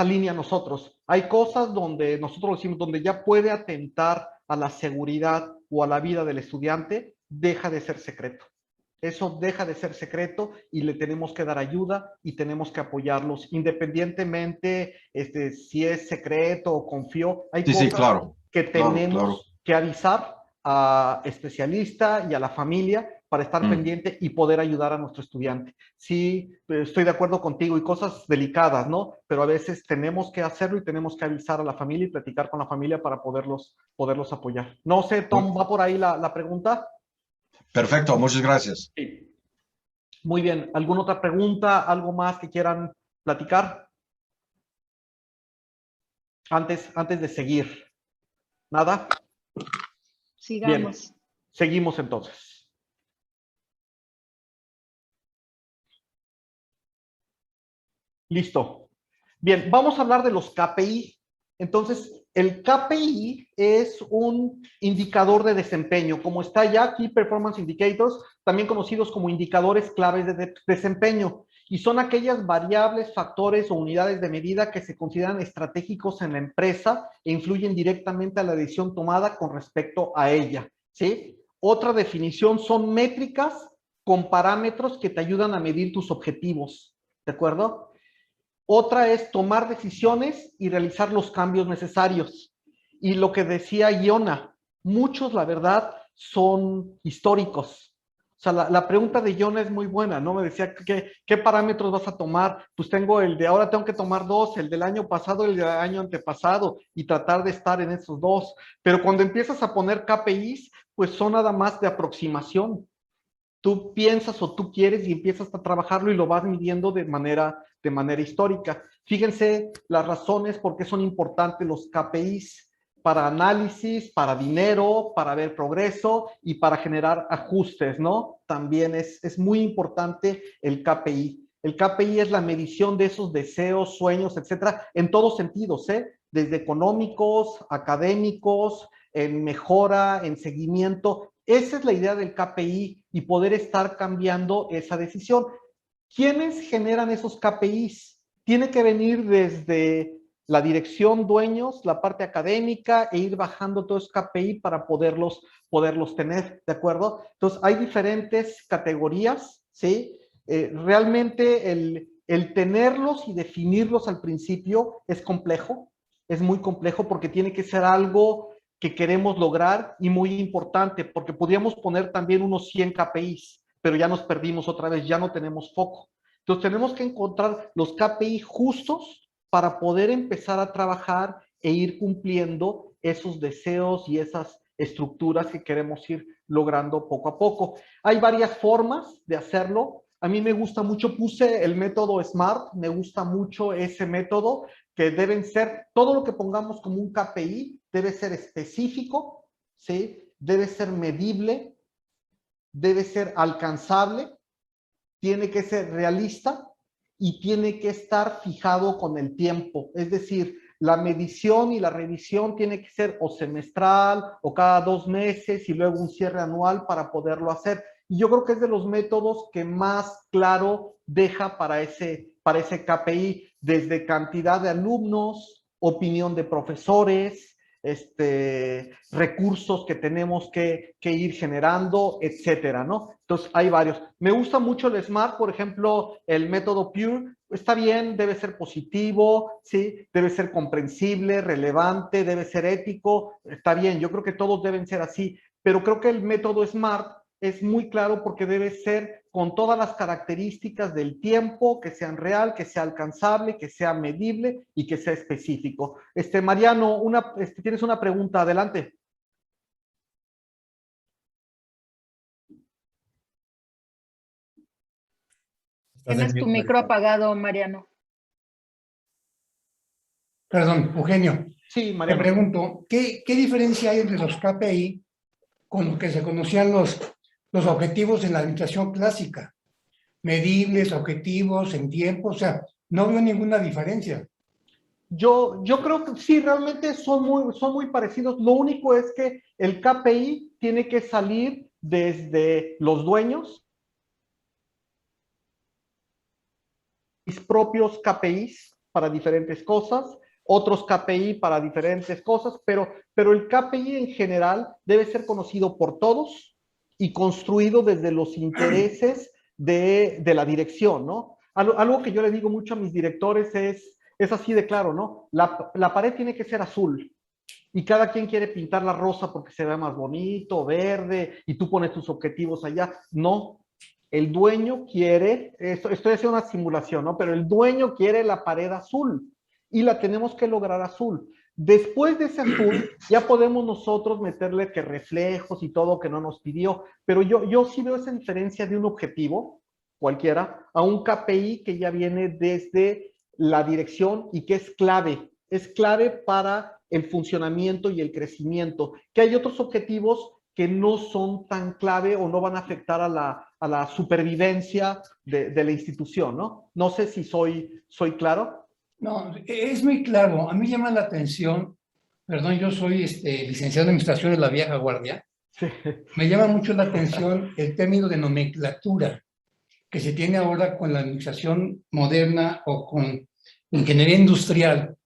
línea nosotros. Hay cosas donde nosotros decimos, donde ya puede atentar a la seguridad o a la vida del estudiante, deja de ser secreto. Eso deja de ser secreto y le tenemos que dar ayuda y tenemos que apoyarlos, independientemente si es secreto o confío. Hay cosas claro, que tenemos claro. que avisar a especialista y a la familia para estar pendiente y poder ayudar a nuestro estudiante. Sí, estoy de acuerdo contigo y cosas delicadas, ¿no? Pero a veces tenemos que hacerlo y tenemos que avisar a la familia y platicar con la familia para poderlos apoyar. No sé, Tom, ¿va por ahí la pregunta? Perfecto, muchas gracias. Sí. Muy bien. ¿Alguna otra pregunta? ¿Algo más que quieran platicar? Antes de seguir. ¿Nada? Sigamos. Bien. Seguimos entonces. Listo. Bien, vamos a hablar de los KPI. Entonces, el KPI es un indicador de desempeño, como está ya Key Performance Indicators, también conocidos como indicadores claves de desempeño, y son aquellas variables, factores o unidades de medida que se consideran estratégicos en la empresa e influyen directamente a la decisión tomada con respecto a ella, ¿sí? Otra definición son métricas con parámetros que te ayudan a medir tus objetivos, ¿de acuerdo? Otra es tomar decisiones y realizar los cambios necesarios. Y lo que decía Iona, muchos, la verdad, son históricos. O sea, la pregunta de Iona es muy buena, ¿no? Me decía, ¿qué parámetros vas a tomar? Pues tengo el de ahora, tengo que tomar dos, el del año pasado y el del año antepasado, y tratar de estar en esos dos. Pero cuando empiezas a poner KPIs, pues son nada más de aproximación. Tú piensas o tú quieres y empiezas a trabajarlo y lo vas midiendo de manera histórica. Fíjense las razones por qué son importantes los KPIs: para análisis, para dinero, para ver progreso y para generar ajustes, ¿no? También es muy importante el KPI. El KPI es la medición de esos deseos, sueños, etcétera, en todos sentidos, ¿eh? Desde económicos, académicos, en mejora, en seguimiento. Esa es la idea del KPI y poder estar cambiando esa decisión. ¿Quiénes generan esos KPIs? Tiene que venir desde la dirección, dueños, la parte académica, e ir bajando todos esos KPI para poderlos tener, ¿de acuerdo? Entonces, hay diferentes categorías, ¿sí? Realmente el tenerlos y definirlos al principio es complejo, es muy complejo porque tiene que ser algo que queremos lograr y muy importante, porque podríamos poner también unos 100 KPIs, pero ya nos perdimos otra vez, ya no tenemos foco. Entonces tenemos que encontrar los KPI justos para poder empezar a trabajar e ir cumpliendo esos deseos y esas estructuras que queremos ir logrando poco a poco. Hay varias formas de hacerlo. A mí me gusta mucho, puse el método SMART, me gusta mucho ese método, que deben ser, todo lo que pongamos como un KPI debe ser específico, ¿sí? Debe ser medible, debe ser alcanzable, tiene que ser realista y tiene que estar fijado con el tiempo. Es decir, la medición y la revisión tiene que ser o semestral o cada 2 meses y luego un cierre anual para poderlo hacer. Y yo creo que es de los métodos que más claro deja para ese KPI, desde cantidad de alumnos, opinión de profesores, recursos que tenemos que ir generando, etcétera, ¿no? Entonces, hay varios. Me gusta mucho el SMART, por ejemplo, el método PURE. Está bien, debe ser positivo, ¿sí? Debe ser comprensible, relevante, debe ser ético. Está bien, yo creo que todos deben ser así, pero creo que el método SMART es muy claro porque debe ser con todas las características del tiempo, que sean real, que sea alcanzable, que sea medible y que sea específico. Mariano, tienes una pregunta, adelante. Tienes tu micro apagado, Mariano. Perdón, Eugenio. Sí, Mariano. Te pregunto, ¿qué diferencia hay entre los KPI con lo que se conocían los objetivos en la administración clásica? Medibles, objetivos, en tiempo, o sea, no veo ninguna diferencia. Yo creo que sí, realmente son muy parecidos. Lo único es que el KPI tiene que salir desde los dueños, mis propios KPIs para diferentes cosas, otros KPI para diferentes cosas, pero el KPI en general debe ser conocido por todos y construido desde los intereses de la dirección, ¿no? Algo que yo le digo mucho a mis directores es así de claro, ¿no? La pared tiene que ser azul y cada quien quiere pintar la rosa porque se ve más bonito, verde, y tú pones tus objetivos allá. No, el dueño quiere, estoy haciendo una simulación, ¿no? Pero el dueño quiere la pared azul y la tenemos que lograr azul. Después de ese azul, ya podemos nosotros meterle que reflejos y todo que no nos pidió, pero yo sí veo esa diferencia de un objetivo, cualquiera, a un KPI que ya viene desde la dirección y que es clave para el funcionamiento y el crecimiento, que hay otros objetivos que no son tan clave o no van a afectar a la supervivencia de la institución, ¿no? No sé si soy claro. No, es muy claro. A mí llama la atención, perdón, yo soy licenciado en Administración de la vieja guardia. Sí. Me llama mucho la atención el término de nomenclatura que se tiene ahora con la administración moderna o con ingeniería industrial.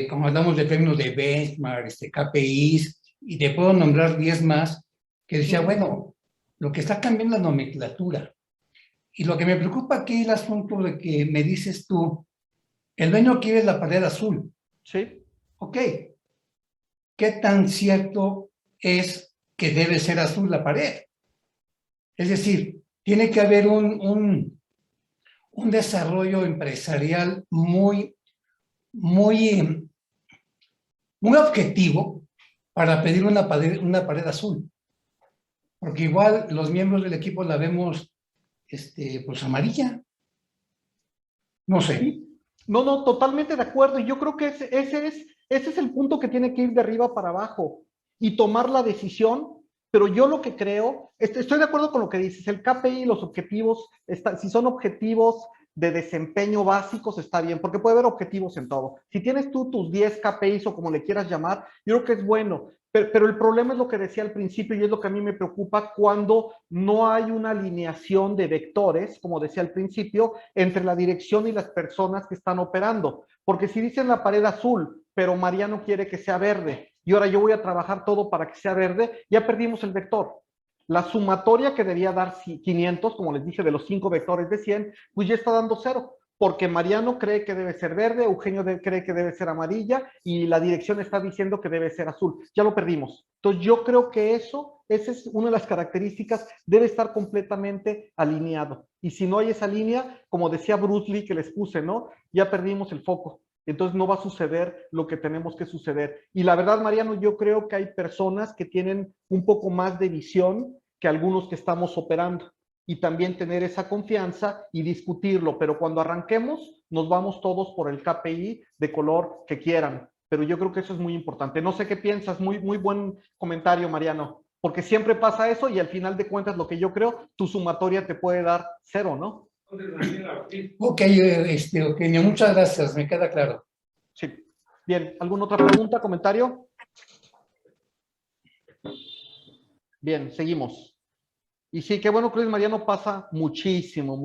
Como hablamos de términos de benchmark, KPIs, y te puedo nombrar 10 más, que decía, bueno, lo que está cambiando es la nomenclatura. Y lo que me preocupa aquí es el asunto de que me dices tú, el dueño quiere la pared azul. Sí. Ok. ¿Qué tan cierto es que debe ser azul la pared? Es decir, tiene que haber un desarrollo empresarial muy objetivo para pedir una pared azul. Porque igual los miembros del equipo la vemos pues amarilla. No sé. Sí. No, totalmente de acuerdo. Y yo creo que ese es el punto que tiene que ir de arriba para abajo y tomar la decisión. Pero yo lo que creo, estoy de acuerdo con lo que dices, el KPI y los objetivos, si son objetivos de desempeño básicos, está bien, porque puede haber objetivos en todo. Si tienes tú tus 10 KPIs o como le quieras llamar, yo creo que es bueno. Pero el problema es lo que decía al principio y es lo que a mí me preocupa cuando no hay una alineación de vectores, como decía al principio, entre la dirección y las personas que están operando. Porque si dicen la pared azul, pero Mariano quiere que sea verde y ahora yo voy a trabajar todo para que sea verde, ya perdimos el vector. La sumatoria que debía dar 500, como les dije, de los 5 vectores de 100, pues ya está dando 0. Porque Mariano cree que debe ser verde, Eugenio cree que debe ser amarilla y la dirección está diciendo que debe ser azul. Ya lo perdimos. Entonces yo creo que esa es una de las características, debe estar completamente alineado. Y si no hay esa línea, como decía Bruce Lee que les puse, ¿no? Ya perdimos el foco. Entonces no va a suceder lo que tenemos que suceder. Y la verdad, Mariano, yo creo que hay personas que tienen un poco más de visión que algunos que estamos operando. Y también tener esa confianza y discutirlo, pero cuando arranquemos nos vamos todos por el KPI de color que quieran, pero yo creo que eso es muy importante. No sé qué piensas, muy buen comentario, Mariano, porque siempre pasa eso y al final de cuentas lo que yo creo, tu sumatoria te puede dar 0, ¿no? Ok, Eugenio, muchas gracias, me queda claro. Sí. Bien, ¿alguna otra pregunta, comentario? Bien, seguimos. Y sí, qué bueno que Luis Mariano pasa muchísimo.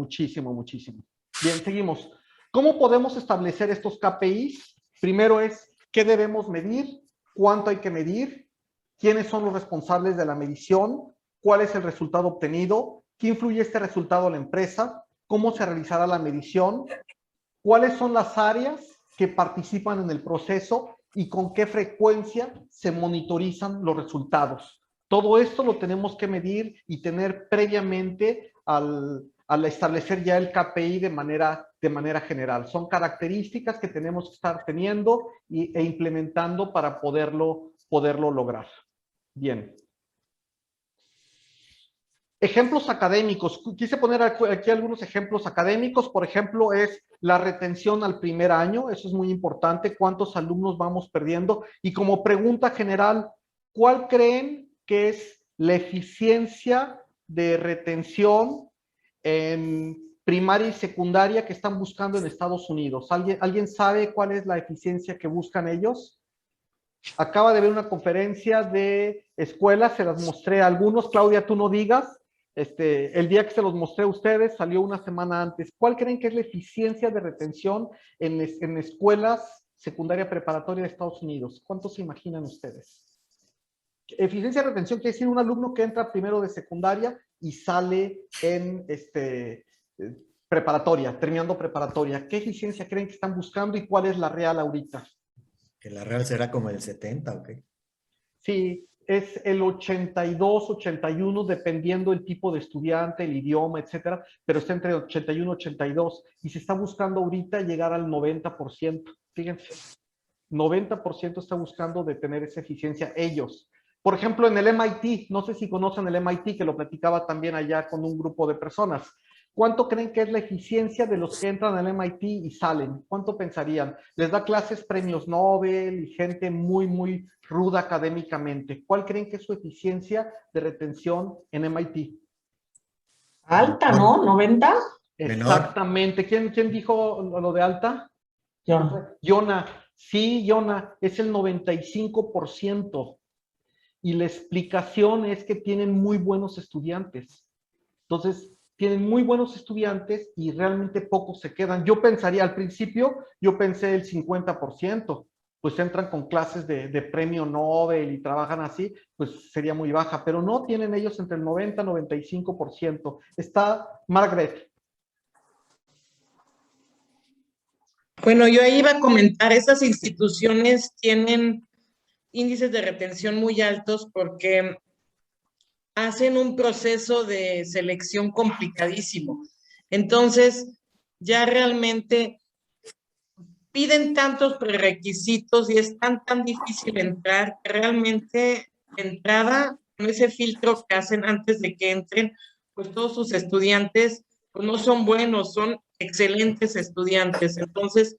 Bien, seguimos. ¿Cómo podemos establecer estos KPIs? Primero es, ¿qué debemos medir? ¿Cuánto hay que medir? ¿Quiénes son los responsables de la medición? ¿Cuál es el resultado obtenido? ¿Qué influye este resultado en la empresa? ¿Cómo se realizará la medición? ¿Cuáles son las áreas que participan en el proceso y con qué frecuencia se monitorizan los resultados? Todo esto lo tenemos que medir y tener previamente al establecer ya el KPI de manera general. Son características que tenemos que estar teniendo e implementando para poderlo lograr. Bien. Ejemplos académicos. Quise poner aquí algunos ejemplos académicos. Por ejemplo, es la retención al primer año. Eso es muy importante. ¿Cuántos alumnos vamos perdiendo? Y como pregunta general, ¿cuál creen que es la eficiencia de retención en primaria y secundaria que están buscando en Estados Unidos? ¿Alguien sabe cuál es la eficiencia que buscan ellos? Acaba de ver una conferencia de escuelas, se las mostré a algunos. Claudia, tú no digas. El día que se los mostré a ustedes salió una semana antes. ¿Cuál creen que es la eficiencia de retención en escuelas secundaria preparatoria de Estados Unidos? ¿Cuántos se imaginan ustedes? Eficiencia de retención quiere decir un alumno que entra primero de secundaria y sale en preparatoria, terminando preparatoria. ¿Qué eficiencia creen que están buscando y cuál es la real ahorita? Que la real será como el 70, ¿ok? Sí, es el 82, 81, dependiendo el tipo de estudiante, el idioma, etcétera, pero está entre 81 y 82 y se está buscando ahorita llegar al 90%. Fíjense, 90% está buscando de tener esa eficiencia ellos. Por ejemplo, en el MIT, no sé si conocen el MIT, que lo platicaba también allá con un grupo de personas. ¿Cuánto creen que es la eficiencia de los que entran al MIT y salen? ¿Cuánto pensarían? Les da clases, premios Nobel y gente muy ruda académicamente. ¿Cuál creen que es su eficiencia de retención en MIT? Alta, ¿no? ¿90? Exactamente. ¿Quién dijo lo de alta? Yo. Yona. Sí, Yona, es el 95%. Y la explicación es que tienen muy buenos estudiantes. Entonces, tienen muy buenos estudiantes y realmente pocos se quedan. Yo pensaría, al principio, yo pensé el 50%, pues entran con clases de premio Nobel y trabajan así, pues sería muy baja, pero no, tienen ellos entre el 90 y 95%. Está Margaret. Bueno, yo ahí iba a comentar, esas instituciones tienen índices de retención muy altos porque hacen un proceso de selección complicadísimo. Entonces, ya realmente piden tantos prerequisitos y es tan difícil entrar que realmente de entrada, con ese filtro que hacen antes de que entren, pues todos sus estudiantes pues no son buenos, son excelentes estudiantes. Entonces,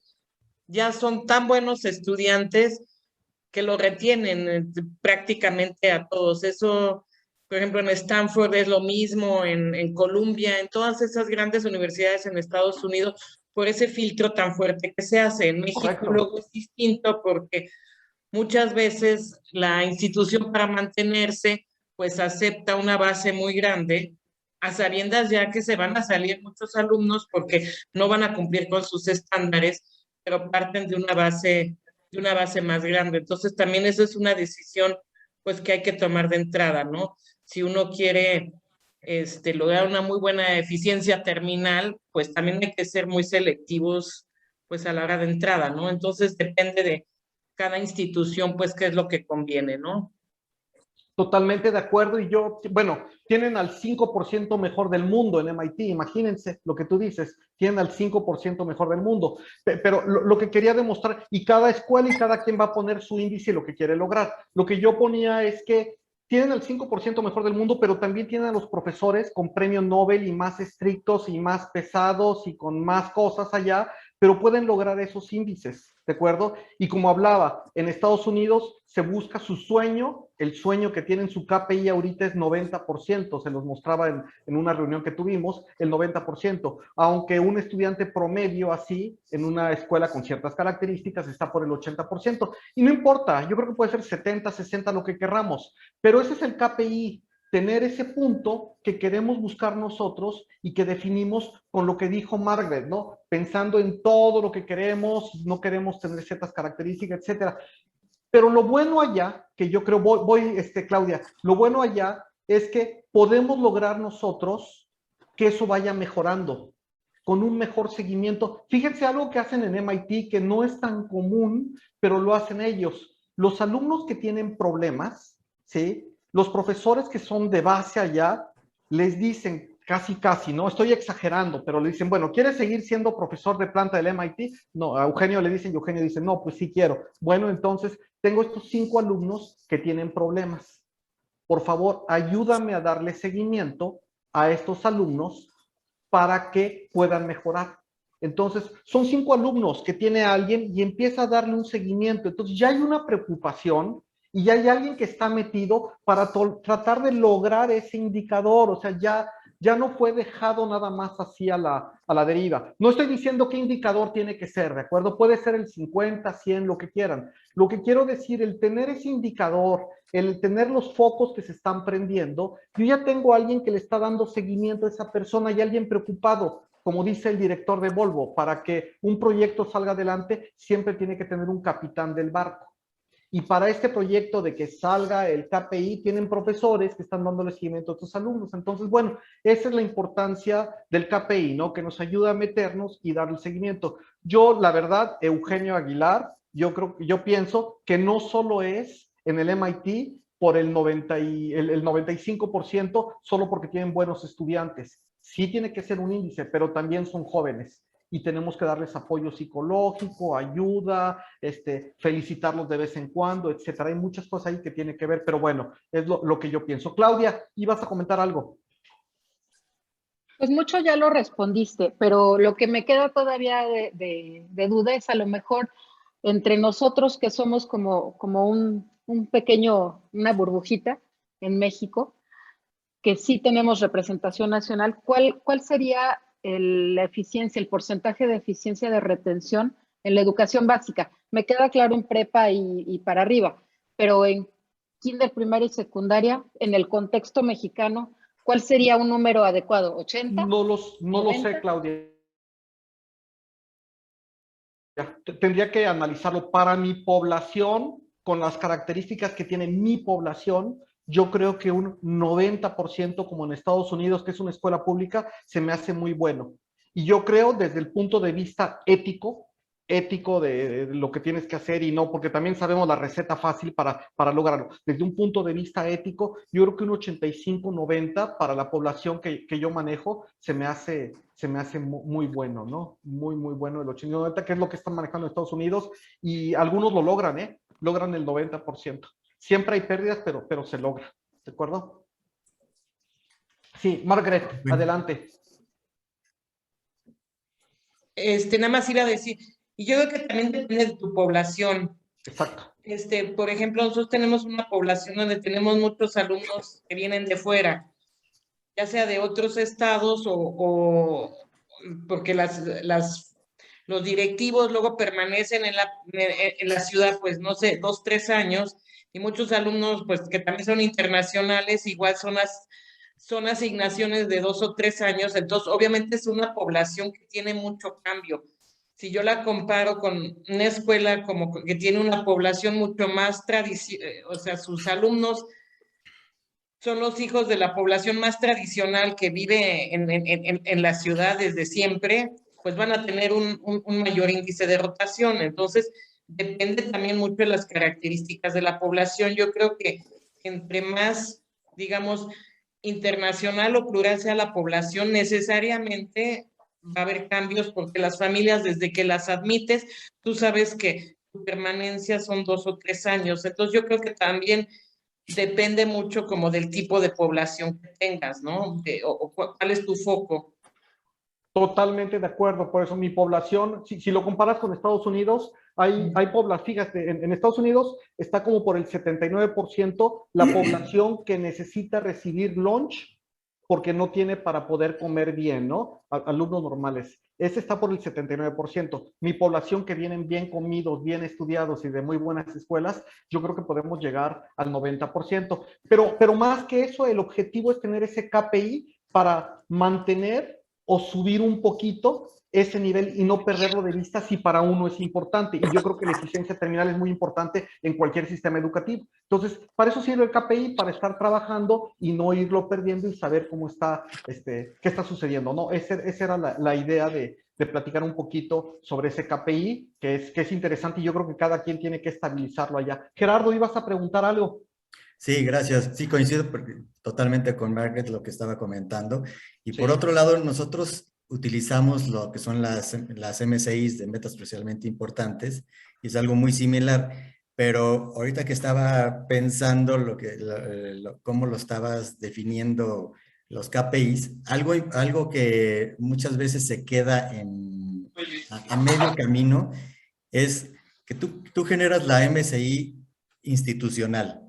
ya son tan buenos estudiantes que lo retienen prácticamente a todos. Eso, por ejemplo, en Stanford es lo mismo, en Columbia, en todas esas grandes universidades en Estados Unidos, por ese filtro tan fuerte que se hace. En México Correcto. luego es distinto porque muchas veces la institución para mantenerse pues acepta una base muy grande a sabiendas ya que se van a salir muchos alumnos porque no van a cumplir con sus estándares, pero parten de una base más grande. Entonces también eso es una decisión pues que hay que tomar de entrada, ¿no? Si uno quiere lograr una muy buena eficiencia terminal, pues también hay que ser muy selectivos pues a la hora de entrada, ¿no? Entonces depende de cada institución, pues qué es lo que conviene, ¿no? Totalmente de acuerdo. Y yo, bueno, tienen al 5% mejor del mundo en MIT, imagínense lo que tú dices, tienen al 5% mejor del mundo. Pero lo que quería demostrar, y cada escuela y cada quien va a poner su índice y lo que quiere lograr. Lo que yo ponía es que tienen al 5% mejor del mundo, pero también tienen a los profesores con premio Nobel y más estrictos y más pesados y con más cosas allá, pero pueden lograr esos índices, ¿de acuerdo? Y como hablaba, en Estados Unidos se busca su sueño, el sueño que tienen su KPI ahorita es 90%, se los mostraba en una reunión que tuvimos, el 90%, aunque un estudiante promedio así, en una escuela con ciertas características, está por el 80%, y no importa, yo creo que puede ser 70, 60, lo que querramos, pero ese es el KPI, tener ese punto que queremos buscar nosotros y que definimos con lo que dijo Margaret, ¿no? Pensando en todo lo que queremos, no queremos tener ciertas características, etcétera. Pero lo bueno allá, que yo creo, Claudia, lo bueno allá es que podemos lograr nosotros que eso vaya mejorando con un mejor seguimiento. Fíjense algo que hacen en MIT que no es tan común, pero lo hacen ellos. Los alumnos que tienen problemas, ¿sí? Los profesores que son de base allá les dicen casi, ¿no? Estoy exagerando, pero le dicen, bueno, ¿quieres seguir siendo profesor de planta del MIT? No, a Eugenio le dicen y Eugenio dice, no, pues sí quiero. Bueno, entonces tengo estos 5 alumnos que tienen problemas. Por favor, ayúdame a darle seguimiento a estos alumnos para que puedan mejorar. Entonces, son 5 alumnos que tiene alguien y empieza a darle un seguimiento. Entonces, ya hay una preocupación y ya hay alguien que está metido para tratar de lograr ese indicador. O sea, ya no fue dejado nada más así a la deriva. No estoy diciendo qué indicador tiene que ser, ¿de acuerdo? Puede ser el 50, 100, lo que quieran. Lo que quiero decir, el tener ese indicador, el tener los focos que se están prendiendo, yo ya tengo a alguien que le está dando seguimiento a esa persona y alguien preocupado. Como dice el director de Volvo, para que un proyecto salga adelante, siempre tiene que tener un capitán del barco. Y para este proyecto de que salga el KPI, tienen profesores que están dándole seguimiento a estos alumnos. Entonces, bueno, esa es la importancia del KPI, ¿no? Que nos ayuda a meternos y darle seguimiento. Yo, la verdad, Eugenio Aguilar, yo pienso que no solo es en el MIT por el 95%, solo porque tienen buenos estudiantes. Sí tiene que ser un índice, pero también son jóvenes. Y tenemos que darles apoyo psicológico, ayuda, felicitarlos de vez en cuando, etcétera. Hay muchas cosas ahí que tienen que ver, pero bueno, es lo que yo pienso. Claudia, ¿ibas a comentar algo? Pues mucho ya lo respondiste, pero lo que me queda todavía de duda es a lo mejor entre nosotros que somos como un pequeño, una burbujita en México, que sí tenemos representación nacional, ¿cuál sería la eficiencia, el porcentaje de eficiencia de retención en la educación básica? Me queda claro en prepa y para arriba, pero en kinder, primaria y secundaria, en el contexto mexicano, ¿cuál sería un número adecuado? ¿80? No lo sé, Claudia. Tendría que analizarlo. Para mi población, con las características que tiene mi población, yo creo que un 90%, como en Estados Unidos, que es una escuela pública, se me hace muy bueno. Y yo creo, desde el punto de vista ético de lo que tienes que hacer y no, porque también sabemos la receta fácil para lograrlo. Desde un punto de vista ético, yo creo que un 85-90 para la población que yo manejo se me hace muy bueno, ¿no? Muy bueno el 80-90, que es lo que están manejando en Estados Unidos, y algunos lo logran, ¿eh? Logran el 90%. Siempre hay pérdidas, pero se logra, ¿de acuerdo? Sí, Margaret, adelante. Nada más iba a decir, y yo creo que también depende de tu población. Exacto. Por ejemplo, nosotros tenemos una población donde tenemos muchos alumnos que vienen de fuera, ya sea de otros estados o porque los directivos luego permanecen en la ciudad, pues no sé, 2, 3 años, y muchos alumnos, pues que también son internacionales, igual son asignaciones de 2 o 3 años, entonces obviamente es una población que tiene mucho cambio. Si yo la comparo con una escuela como que tiene una población mucho más tradicional, o sea, sus alumnos son los hijos de la población más tradicional que vive en la ciudad desde siempre, pues van a tener un mayor índice de rotación. Entonces, depende también mucho de las características de la población. Yo creo que entre más, digamos, internacional o plural sea la población, necesariamente va a haber cambios porque las familias, desde que las admites, tú sabes que tu permanencia son 2 o 3 años. Entonces, yo creo que también depende mucho como del tipo de población que tengas, ¿no? ¿Cuál es tu foco? Totalmente de acuerdo, por eso mi población, si lo comparas con Estados Unidos, hay población, fíjate, en Estados Unidos está como por el 79% la población que necesita recibir lunch porque no tiene para poder comer bien, ¿no? Alumnos normales. Ese está por el 79%. Mi población que vienen bien comidos, bien estudiados y de muy buenas escuelas, yo creo que podemos llegar al 90%. Pero más que eso, el objetivo es tener ese KPI para mantener o subir un poquito ese nivel y no perderlo de vista si para uno es importante. Y yo creo que la eficiencia terminal es muy importante en cualquier sistema educativo. Entonces, para eso sirve el KPI, para estar trabajando y no irlo perdiendo y saber cómo está, qué está sucediendo, ¿no? Esa era la idea de platicar un poquito sobre ese KPI, que es interesante y yo creo que cada quien tiene que estabilizarlo allá. Gerardo, ¿ibas a preguntar algo? Sí, gracias. Sí, coincido totalmente con Margaret lo que estaba comentando. Y por otro lado, nosotros utilizamos lo que son las MCIs de metas especialmente importantes, y es algo muy similar. Pero ahorita que estaba pensando cómo lo estabas definiendo los KPIs, algo que muchas veces se queda a medio camino es que tú generas la MCI institucional.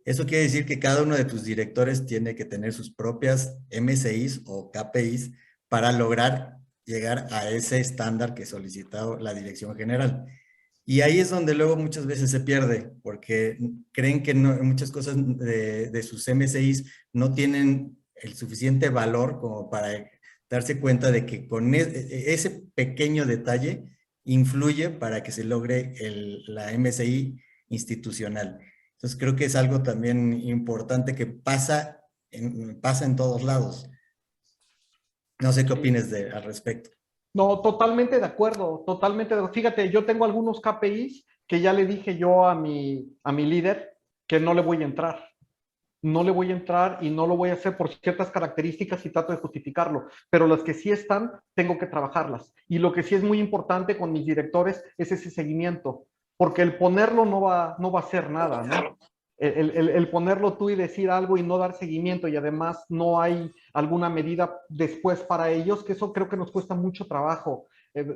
Eso quiere decir que cada uno de tus directores tiene que tener sus propias MCIs o KPIs para lograr llegar a ese estándar que solicitó la dirección general. Y ahí es donde luego muchas veces se pierde, porque creen que muchas cosas de sus MCIs no tienen el suficiente valor como para darse cuenta de que con ese pequeño detalle influye para que se logre la MCI institucional. Entonces creo que es algo también importante que pasa en todos lados. No sé qué opines al respecto. No, totalmente de acuerdo, totalmente de acuerdo. Fíjate, yo tengo algunos KPIs que ya le dije yo a mi líder que no le voy a entrar. No le voy a entrar y no lo voy a hacer por ciertas características y trato de justificarlo. Pero las que sí están, tengo que trabajarlas. Y lo que sí es muy importante con mis directores es ese seguimiento, porque el ponerlo no va a hacer nada, ¿no? El ponerlo tú y decir algo y no dar seguimiento y además no hay alguna medida después para ellos, que eso creo que nos cuesta mucho trabajo.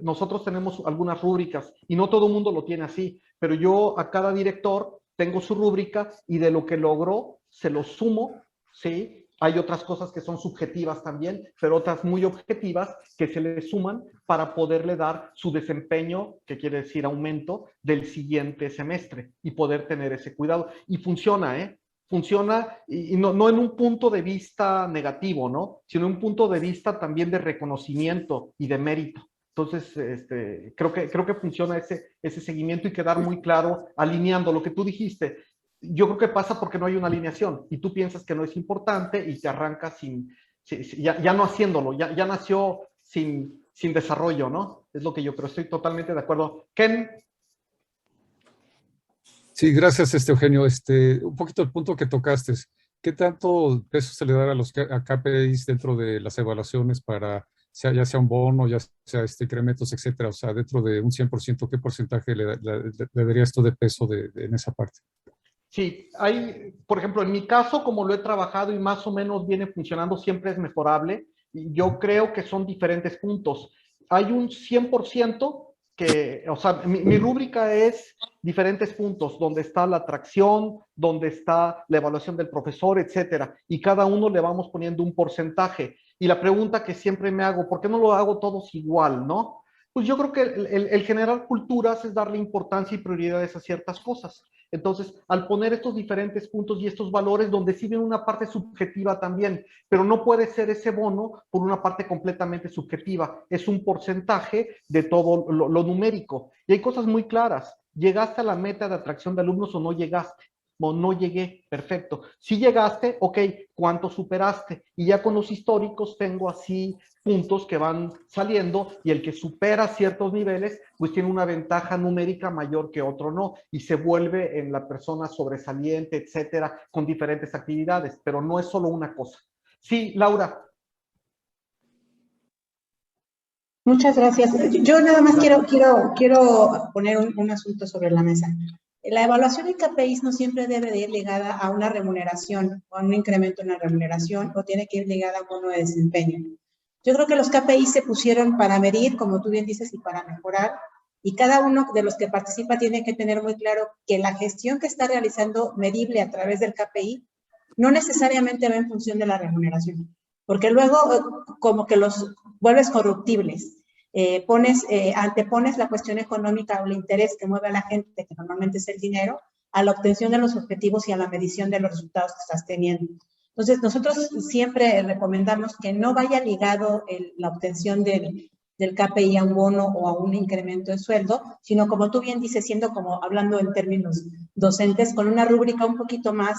Nosotros tenemos algunas rúbricas y no todo el mundo lo tiene así, pero yo a cada director tengo su rúbrica y de lo que logró se lo sumo, ¿sí? Hay otras cosas que son subjetivas también, pero otras muy objetivas que se le suman para poderle dar su desempeño, que quiere decir aumento, del siguiente semestre y poder tener ese cuidado. Y funciona, ¿eh? Funciona, y no en un punto de vista negativo, ¿no? Sino en un punto de vista también de reconocimiento y de mérito. Entonces, creo que funciona ese seguimiento y quedar muy claro, alineando lo que tú dijiste. Yo creo que pasa porque no hay una alineación y tú piensas que no es importante y te arrancas ya no haciéndolo, ya nació sin desarrollo, ¿no? Es lo que yo creo, estoy totalmente de acuerdo. Ken. Sí, gracias, Eugenio. Un poquito el punto que tocaste. ¿Qué tanto peso se le da a los KPIs dentro de las evaluaciones para, ya sea un bono, ya sea incrementos, etcétera? O sea, dentro de un 100%, ¿qué porcentaje le daría esto de peso en esa parte? Sí, hay, por ejemplo, en mi caso, como lo he trabajado y más o menos viene funcionando, siempre es mejorable. Y yo creo que son diferentes puntos. Hay un 100% que, o sea, mi rúbrica es diferentes puntos, donde está la atracción, donde está la evaluación del profesor, etcétera. Y cada uno le vamos poniendo un porcentaje. Y la pregunta que siempre me hago, ¿por qué no lo hago todos igual, no? Pues yo creo que el generar culturas es darle importancia y prioridades a ciertas cosas. Entonces, al poner estos diferentes puntos y estos valores, donde sí viene una parte subjetiva también, pero no puede ser ese bono por una parte completamente subjetiva. Es un porcentaje de todo lo numérico. Y hay cosas muy claras. ¿Llegaste a la meta de atracción de alumnos o no llegaste? No llegué, perfecto. Si llegaste, ok, ¿cuánto superaste? Y ya con los históricos tengo así puntos que van saliendo y el que supera ciertos niveles, pues tiene una ventaja numérica mayor que otro no, y se vuelve en la persona sobresaliente, etcétera, con diferentes actividades, pero no es solo una cosa. Sí, Laura. Muchas gracias. Yo nada más quiero poner un asunto sobre la mesa. La evaluación de KPIs no siempre debe de ir ligada a una remuneración o a un incremento en la remuneración o tiene que ir ligada a un bono de desempeño. Yo creo que los KPIs se pusieron para medir, como tú bien dices, y para mejorar, y cada uno de los que participa tiene que tener muy claro que la gestión que está realizando medible a través del KPI no necesariamente va en función de la remuneración, porque luego como que los vuelves corruptibles. Antepones la cuestión económica o el interés que mueve a la gente, que normalmente es el dinero, a la obtención de los objetivos y a la medición de los resultados que estás teniendo. Entonces, nosotros siempre recomendamos que no vaya ligado la obtención del KPI a un bono o a un incremento de sueldo, sino como tú bien dices, hablando en términos docentes, con una rúbrica un poquito más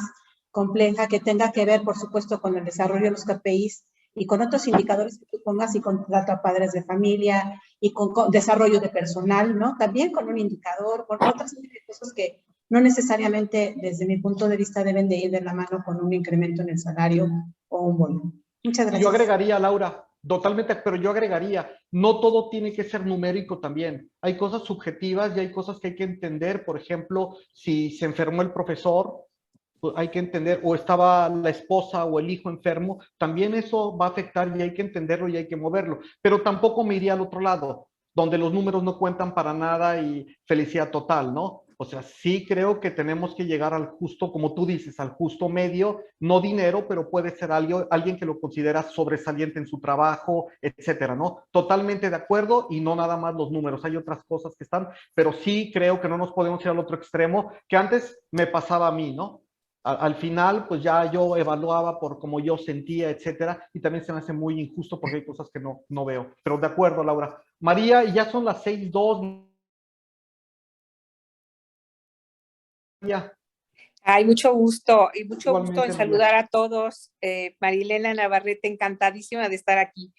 compleja que tenga que ver, por supuesto, con el desarrollo de los KPIs y con otros indicadores que tú pongas y con trato a padres de familia y con desarrollo de personal, ¿no? También con un indicador, con otras cosas que no necesariamente, desde mi punto de vista, deben de ir de la mano con un incremento en el salario o un bono. Muchas gracias. Yo agregaría, Laura, totalmente, pero yo agregaría, no todo tiene que ser numérico también. Hay cosas subjetivas y hay cosas que hay que entender. Por ejemplo, si se enfermó el profesor, pues hay que entender, o estaba la esposa o el hijo enfermo, también eso va a afectar y hay que entenderlo y hay que moverlo. Pero tampoco me iría al otro lado, donde los números no cuentan para nada y felicidad total, ¿no? O sea, sí creo que tenemos que llegar al justo, como tú dices, al justo medio, no dinero, pero puede ser alguien que lo considera sobresaliente en su trabajo, etcétera, ¿no? Totalmente de acuerdo y no nada más los números, hay otras cosas que están, pero sí creo que no nos podemos ir al otro extremo, que antes me pasaba a mí, ¿no? Al final, pues ya yo evaluaba por cómo yo sentía, etcétera, y también se me hace muy injusto porque hay cosas que no veo. Pero de acuerdo, Laura. María, y ya son las 6:02. María. Hay mucho gusto y mucho Igualmente, gusto en saludar a todos. Marilena Navarrete, encantadísima de estar aquí.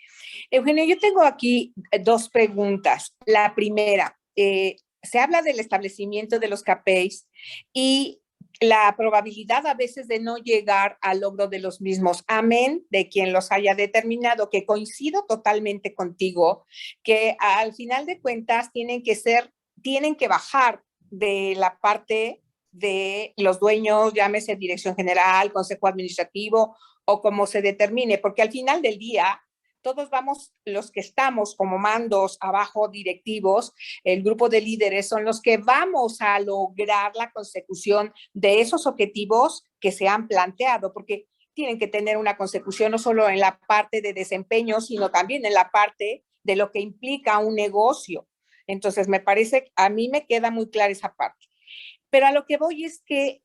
Eugenio, yo tengo aquí dos preguntas. La primera, se habla del establecimiento de los KPIs y la probabilidad a veces de no llegar al logro de los mismos, amén de quien los haya determinado, que coincido totalmente contigo, que al final de cuentas tienen que bajar de la parte de los dueños, llámese dirección general, consejo administrativo o como se determine, porque al final del día todos vamos, los que estamos como mandos abajo directivos, el grupo de líderes son los que vamos a lograr la consecución de esos objetivos que se han planteado, porque tienen que tener una consecución no solo en la parte de desempeño, sino también en la parte de lo que implica un negocio. Entonces, me parece, a mí me queda muy clara esa parte. Pero a lo que voy es que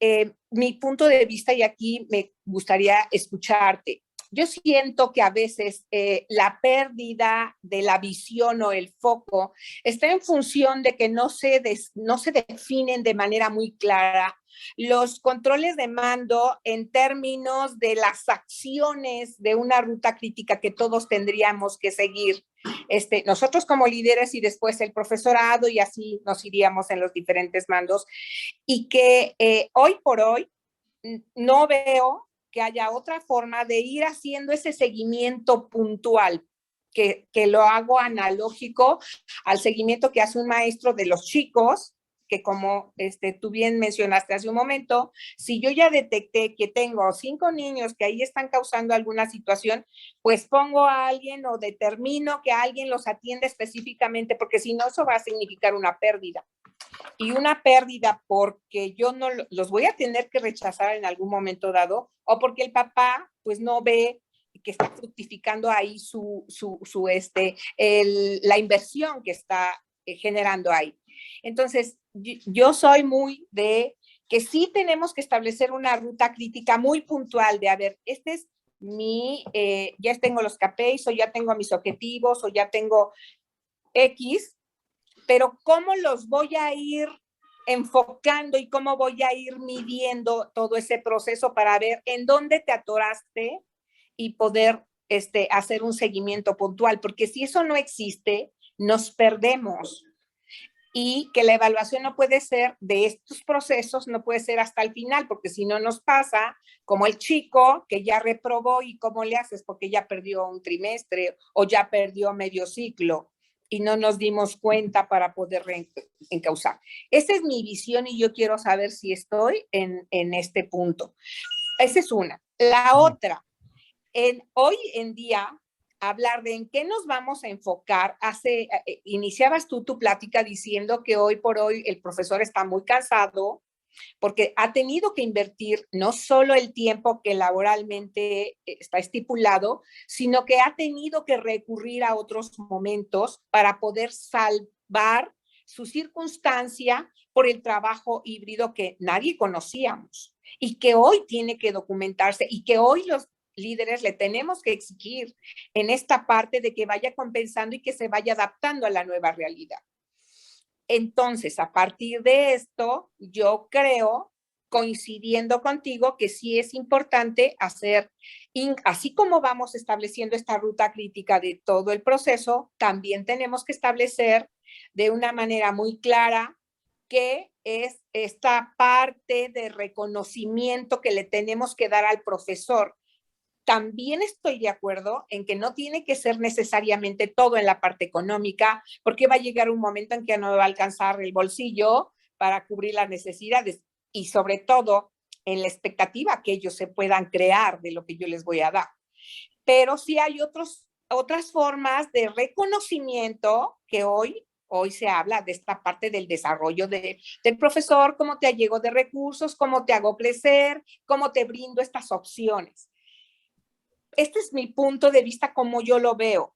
mi punto de vista, y aquí me gustaría escucharte, yo siento que a veces la pérdida de la visión o el foco está en función de que no se definen de manera muy clara los controles de mando en términos de las acciones de una ruta crítica que todos tendríamos que seguir. Nosotros como líderes y después el profesorado, y así nos iríamos en los diferentes mandos, y que hoy por hoy no veo que haya otra forma de ir haciendo ese seguimiento puntual, que lo hago analógico al seguimiento que hace un maestro de los chicos, que como tú bien mencionaste hace un momento, si yo ya detecté que tengo 5 niños que ahí están causando alguna situación, pues pongo a alguien o determino que alguien los atiende específicamente, porque si no, eso va a significar una pérdida. Y una pérdida porque yo no los voy a tener que rechazar en algún momento dado, o porque el papá pues no ve que está fructificando ahí la inversión que está generando ahí. Entonces, yo soy muy de que sí tenemos que establecer una ruta crítica muy puntual de, a ver, este es ya tengo los KPIs, o ya tengo mis objetivos, o ya tengo X, pero ¿cómo los voy a ir enfocando y cómo voy a ir midiendo todo ese proceso para ver en dónde te atoraste y poder hacer un seguimiento puntual? Porque si eso no existe, nos perdemos. Y que la evaluación no puede ser de estos procesos, no puede ser hasta el final, porque si no nos pasa como el chico que ya reprobó y cómo le haces porque ya perdió un trimestre o ya perdió medio ciclo y no nos dimos cuenta para poder encauzar. Esa es mi visión y yo quiero saber si estoy en este punto. Esa es una. La otra, hoy en día, hablar de en qué nos vamos a enfocar. Iniciabas tú tu plática diciendo que hoy por hoy el profesor está muy cansado porque ha tenido que invertir no solo el tiempo que laboralmente está estipulado, sino que ha tenido que recurrir a otros momentos para poder salvar su circunstancia por el trabajo híbrido que nadie conocíamos y que hoy tiene que documentarse y que hoy los líderes le tenemos que exigir en esta parte de que vaya compensando y que se vaya adaptando a la nueva realidad. Entonces, a partir de esto, yo creo, coincidiendo contigo, que sí es importante hacer, así como vamos estableciendo esta ruta crítica de todo el proceso, también tenemos que establecer de una manera muy clara qué es esta parte de reconocimiento que le tenemos que dar al profesor. También estoy de acuerdo en que no tiene que ser necesariamente todo en la parte económica, porque va a llegar un momento en que no va a alcanzar el bolsillo para cubrir las necesidades y sobre todo en la expectativa que ellos se puedan crear de lo que yo les voy a dar. Pero sí hay otras formas de reconocimiento que hoy se habla de esta parte del desarrollo del profesor, cómo te allego de recursos, cómo te hago crecer, cómo te brindo estas opciones. Este es mi punto de vista como yo lo veo.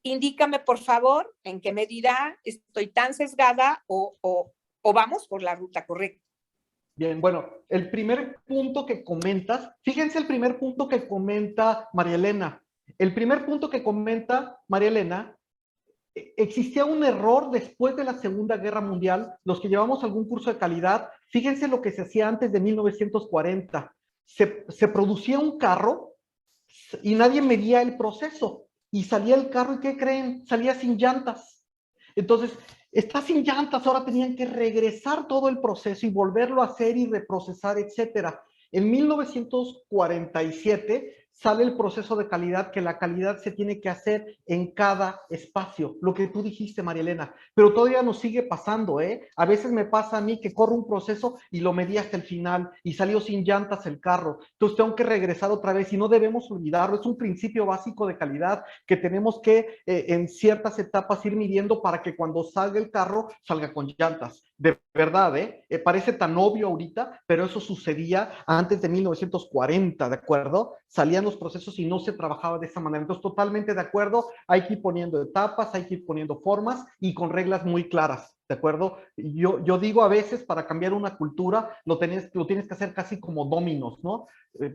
Indícame, por favor, en qué medida estoy tan sesgada o vamos por la ruta correcta. Bien, bueno, el primer punto que comentas, fíjense el primer punto que comenta María Elena. El primer punto que comenta María Elena, existía un error después de la Segunda Guerra Mundial. Los que llevamos algún curso de calidad, fíjense lo que se hacía antes de 1940. Se producía un carro y nadie medía el proceso. Y salía el carro, ¿y qué creen? Salía sin llantas. Entonces, está sin llantas, ahora tenían que regresar todo el proceso y volverlo a hacer y reprocesar, etcétera. En 1947 sale el proceso de calidad, que la calidad se tiene que hacer en cada espacio, lo que tú dijiste, María Elena, pero todavía nos sigue pasando, ¿eh? A veces me pasa a mí que corro un proceso y lo medí hasta el final y salió sin llantas el carro, entonces tengo que regresar otra vez y no debemos olvidarlo, es un principio básico de calidad que tenemos que en ciertas etapas ir midiendo para que cuando salga el carro salga con llantas. De verdad, parece tan obvio ahorita, pero eso sucedía antes de 1940, ¿de acuerdo? Salían los procesos y no se trabajaba de esa manera. Entonces, totalmente de acuerdo, hay que ir poniendo etapas, hay que ir poniendo formas y con reglas muy claras, ¿de acuerdo? Yo digo a veces, para cambiar una cultura, lo tienes que hacer casi como dominos, ¿no?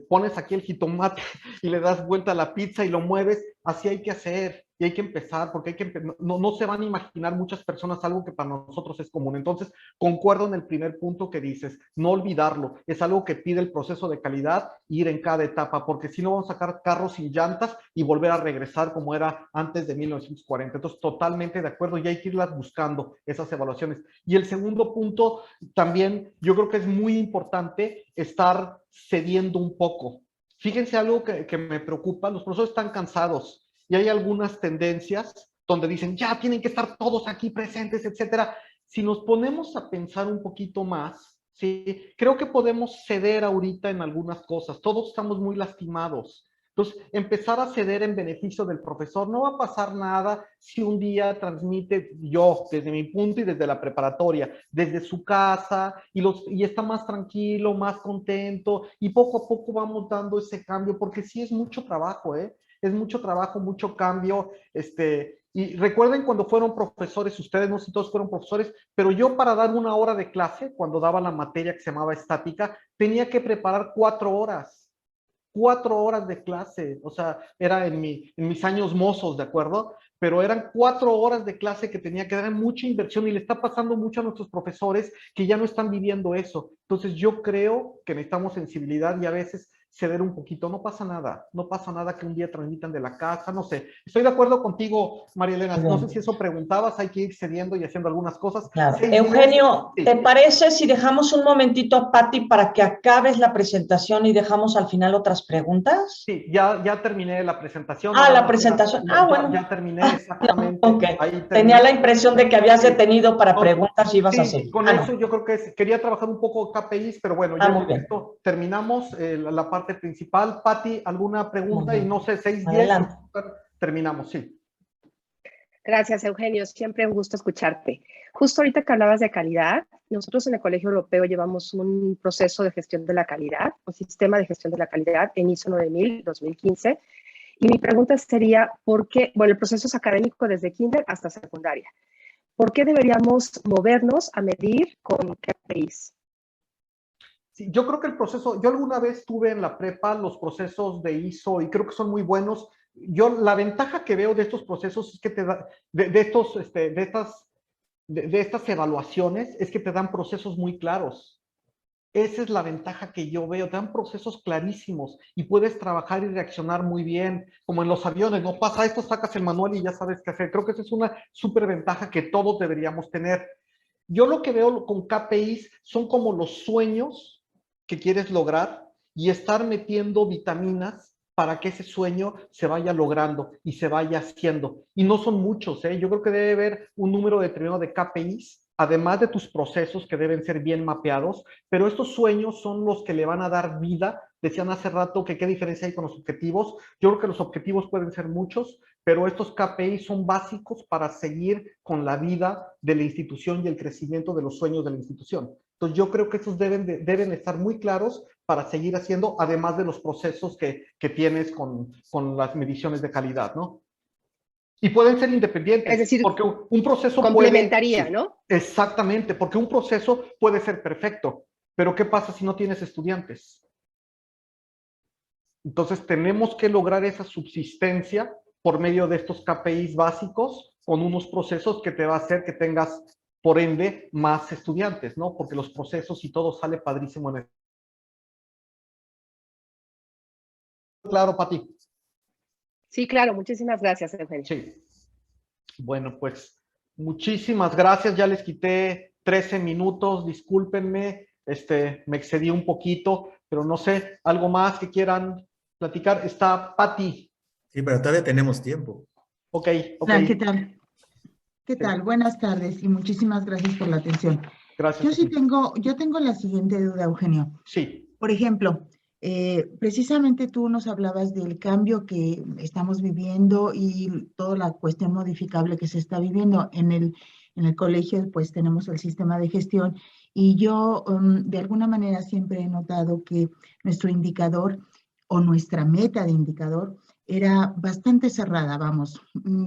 Pones aquí el jitomate y le das vuelta a la pizza y lo mueves, así hay que hacer. Y hay que empezar, porque no se van a imaginar muchas personas algo que para nosotros es común. Entonces, concuerdo en el primer punto que dices, no olvidarlo. Es algo que pide el proceso de calidad, ir en cada etapa, porque si no vamos a sacar carros sin llantas y volver a regresar como era antes de 1940. Entonces, totalmente de acuerdo, y hay que irlas buscando, esas evaluaciones. Y el segundo punto, también yo creo que es muy importante estar cediendo un poco. Fíjense algo que me preocupa, los profesores están cansados. Y hay algunas tendencias donde dicen, ya tienen que estar todos aquí presentes, etcétera. Si nos ponemos a pensar un poquito más, ¿sí? Creo que podemos ceder ahorita en algunas cosas. Todos estamos muy lastimados. Entonces, empezar a ceder en beneficio del profesor. No va a pasar nada si un día transmite yo, desde mi punto y desde la preparatoria, desde su casa, y está más tranquilo, más contento, y poco a poco vamos dando ese cambio, porque sí es mucho trabajo, es mucho trabajo, mucho cambio, y recuerden cuando fueron profesores, ustedes no sé si todos fueron profesores, pero yo para dar una hora de clase, cuando daba la materia que se llamaba estática, tenía que preparar 4 horas de clase, o sea, era en mis años mozos, ¿de acuerdo? Pero eran 4 horas de clase que tenía que dar, mucha inversión, y le está pasando mucho a nuestros profesores que ya no están viviendo eso. Entonces yo creo que necesitamos sensibilidad y a veces ceder un poquito, no pasa nada que un día transmitan de la casa, no sé. Estoy de acuerdo contigo, María Elena, no sé si eso preguntabas, hay que ir cediendo y haciendo algunas cosas. Claro. Eugenio, sí. ¿Te parece si dejamos un momentito a Pati para que acabes la presentación y dejamos al final otras preguntas? Sí, ya terminé la presentación. La presentación. Bueno. Ya terminé, exactamente. Okay. Ahí terminé. Tenía la impresión de que habías detenido para preguntas y ibas a seguir. Con eso yo creo que quería trabajar un poco KPIs, pero bueno, ya con esto terminamos la parte principal. Pati, ¿alguna pregunta? Y no sé, 6:10. Terminamos, sí. Gracias, Eugenio. Siempre un gusto escucharte. Justo ahorita que hablabas de calidad, nosotros en el Colegio Europeo llevamos un proceso de gestión de la calidad, un sistema de gestión de la calidad en ISO 9000, 2015. Y mi pregunta sería, ¿por qué? Bueno, el proceso es académico desde kinder hasta secundaria. ¿Por qué deberíamos movernos a medir con KPIs? Sí, yo creo que el proceso, yo alguna vez tuve en la prepa los procesos de ISO y creo que son muy buenos. La ventaja que veo de estos procesos es que te da, de estas evaluaciones, es que te dan procesos muy claros. Esa es la ventaja que yo veo, te dan procesos clarísimos y puedes trabajar y reaccionar muy bien, como en los aviones, no pasa esto, sacas el manual y ya sabes qué hacer. Creo que esa es una súper ventaja que todos deberíamos tener. Yo lo que veo con KPIs son como los sueños que quieres lograr y estar metiendo vitaminas para que ese sueño se vaya logrando y se vaya haciendo. Y no son muchos, yo creo que debe haber un número determinado de KPIs, además de tus procesos que deben ser bien mapeados, pero estos sueños son los que le van a dar vida. Decían hace rato que qué diferencia hay con los objetivos. Yo creo que los objetivos pueden ser muchos, pero estos KPIs son básicos para seguir con la vida de la institución y el crecimiento de los sueños de la institución. Entonces yo creo que esos deben estar muy claros para seguir haciendo, además de los procesos que tienes con las mediciones de calidad, ¿no? Y pueden ser independientes. Es decir, porque un proceso complementaría, puede, ¿no? Exactamente, porque un proceso puede ser perfecto, pero ¿qué pasa si no tienes estudiantes? Entonces tenemos que lograr esa subsistencia por medio de estos KPIs básicos con unos procesos que te va a hacer que tengas, por ende, más estudiantes, ¿no? Porque los procesos y todo sale padrísimo en el... Claro, Pati. Sí, claro. Muchísimas gracias, Eugenio. Sí. Bueno, pues muchísimas gracias. Ya les quité 13 minutos. Discúlpenme, me excedí un poquito, pero no sé, algo más que quieran platicar. Está Pati. Sí, pero todavía tenemos tiempo. Ok. ¿Qué tal? ¿Qué tal? Buenas tardes y muchísimas gracias por la atención. Gracias. Yo tengo la siguiente duda, Eugenio. Sí. Por ejemplo, precisamente tú nos hablabas del cambio que estamos viviendo y toda la cuestión modificable que se está viviendo en En el colegio, pues, tenemos el sistema de gestión y yo, de alguna manera, siempre he notado que nuestro indicador o nuestra meta de indicador era bastante cerrada, vamos.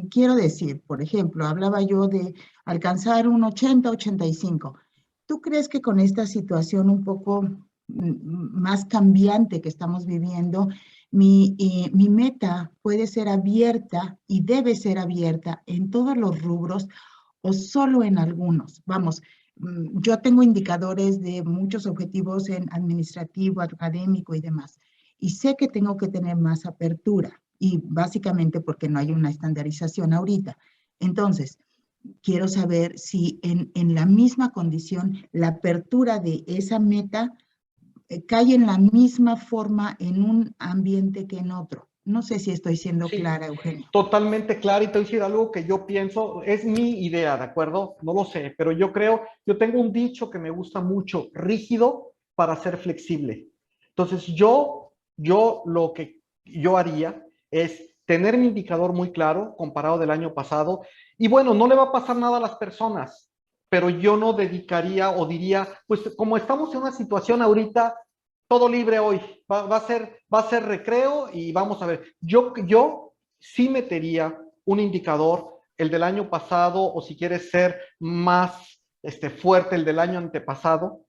Quiero decir, por ejemplo, hablaba yo de alcanzar un 80-85. ¿Tú crees que con esta situación un poco más cambiante que estamos viviendo, mi meta puede ser abierta y debe ser abierta en todos los rubros o solo en algunos? Vamos, yo tengo indicadores de muchos objetivos en administrativo, académico y demás, y sé que tengo que tener más apertura, y básicamente porque no hay una estandarización ahorita. Entonces, quiero saber si en la misma condición la apertura de esa meta cae en la misma forma en un ambiente que en otro. No sé si estoy siendo clara, Eugenio. Totalmente clara, y te voy a decir algo que yo pienso, es mi idea, ¿de acuerdo? No lo sé, pero yo tengo un dicho que me gusta mucho: rígido para ser flexible. Entonces yo lo que yo haría es tener mi indicador muy claro, comparado del año pasado, y bueno, no le va a pasar nada a las personas, pero yo no dedicaría o diría, pues como estamos en una situación ahorita, todo libre hoy, va a ser recreo y vamos a ver. Yo sí metería un indicador, el del año pasado, o si quieres ser más fuerte, el del año antepasado,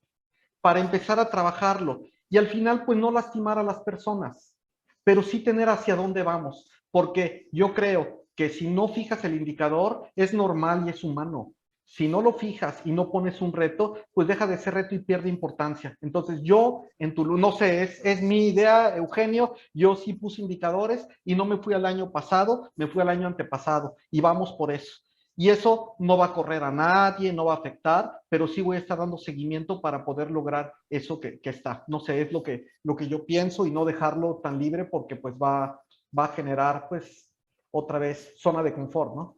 para empezar a trabajarlo. Y al final, pues no lastimar a las personas, pero sí tener hacia dónde vamos. Porque yo creo que si no fijas el indicador, es normal y es humano. Si no lo fijas y no pones un reto, pues deja de ser reto y pierde importancia. Entonces yo, no sé, es mi idea, Eugenio, yo sí puse indicadores y no me fui al año pasado, me fui al año antepasado, y vamos por eso. Y eso no va a correr a nadie, no va a afectar, pero sí voy a estar dando seguimiento para poder lograr eso que está. No sé, es lo que yo pienso, y no dejarlo tan libre, porque pues va a generar pues otra vez zona de confort, ¿no?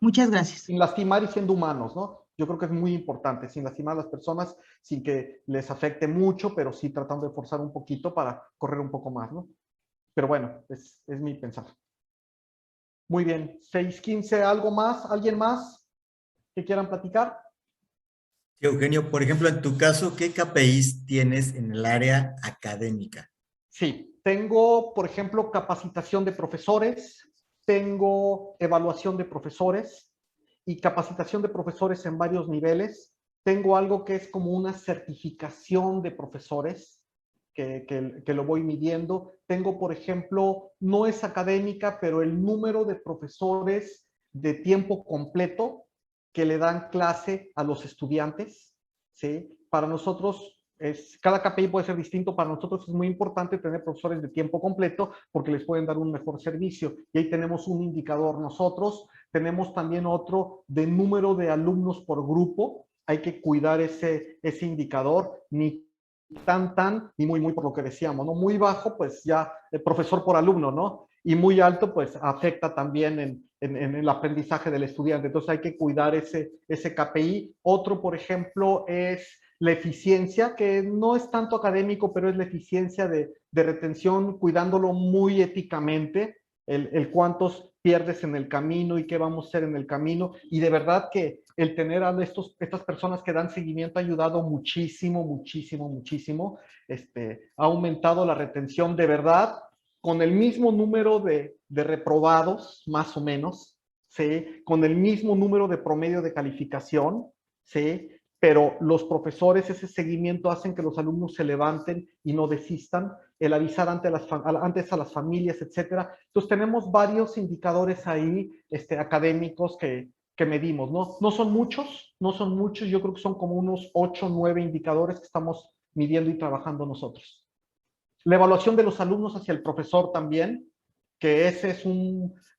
Muchas gracias. Sin lastimar y siendo humanos, ¿no? Yo creo que es muy importante, sin lastimar a las personas, sin que les afecte mucho, pero sí tratando de forzar un poquito para correr un poco más, ¿no? Pero bueno, es mi pensar. Muy bien, 6:15, ¿algo más? ¿Alguien más que quieran platicar? Sí, Eugenio, por ejemplo, en tu caso, ¿qué KPIs tienes en el área académica? Sí, tengo, por ejemplo, capacitación de profesores, tengo evaluación de profesores y capacitación de profesores en varios niveles. Tengo algo que es como una certificación de profesores que lo voy midiendo. Tengo, por ejemplo, no es académica, pero el número de profesores de tiempo completo que le dan clase a los estudiantes, ¿sí? Para nosotros, cada KPI puede ser distinto. Para nosotros es muy importante tener profesores de tiempo completo porque les pueden dar un mejor servicio. Y ahí tenemos un indicador nosotros. Tenemos también otro de número de alumnos por grupo. Hay que cuidar ese indicador, ni ni muy por lo que decíamos, ¿no? Muy bajo, pues ya el profesor por alumno, ¿no? Y muy alto, pues afecta también en el aprendizaje del estudiante. Entonces hay que cuidar ese KPI. Otro, por ejemplo, es la eficiencia, que no es tanto académico, pero es la eficiencia de retención, cuidándolo muy éticamente, el cuántos pierdes en el camino y qué vamos a hacer en el camino. Y de verdad que el tener a estas personas que dan seguimiento ha ayudado muchísimo, muchísimo, muchísimo. Ha aumentado la retención de verdad, con el mismo número de reprobados, más o menos, ¿sí? Con el mismo número de promedio de calificación, ¿sí? Pero los profesores, ese seguimiento, hacen que los alumnos se levanten y no desistan, el avisar antes a las familias, etcétera. Entonces tenemos varios indicadores ahí académicos que medimos, ¿no? No son muchos, yo creo que son como unos 8 o 9 indicadores que estamos midiendo y trabajando nosotros. La evaluación de los alumnos hacia el profesor también, que esa es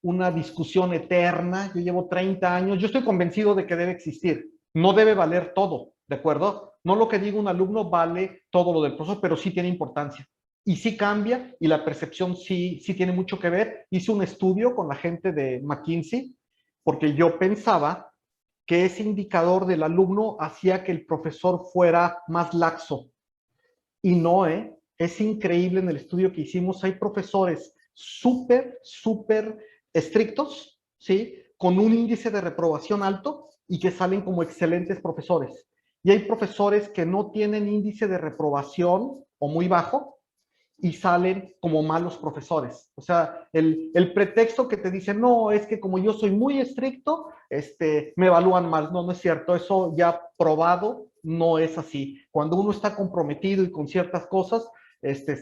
una discusión eterna. Yo llevo 30 años, yo estoy convencido de que debe existir. No debe valer todo, ¿de acuerdo? No lo que diga un alumno vale todo lo del profesor, pero sí tiene importancia. Y sí cambia, y la percepción sí tiene mucho que ver. Hice un estudio con la gente de McKinsey, porque yo pensaba que ese indicador del alumno hacía que el profesor fuera más laxo. Y no, es increíble. En el estudio que hicimos hay profesores súper estrictos, ¿sí? Con un índice de reprobación alto, y que salen como excelentes profesores. Y hay profesores que no tienen índice de reprobación o muy bajo y salen como malos profesores. O sea, el pretexto que te dicen, no, es que como yo soy muy estricto, me evalúan mal. No, no es cierto. Eso ya probado no es así. Cuando uno está comprometido y con ciertas cosas,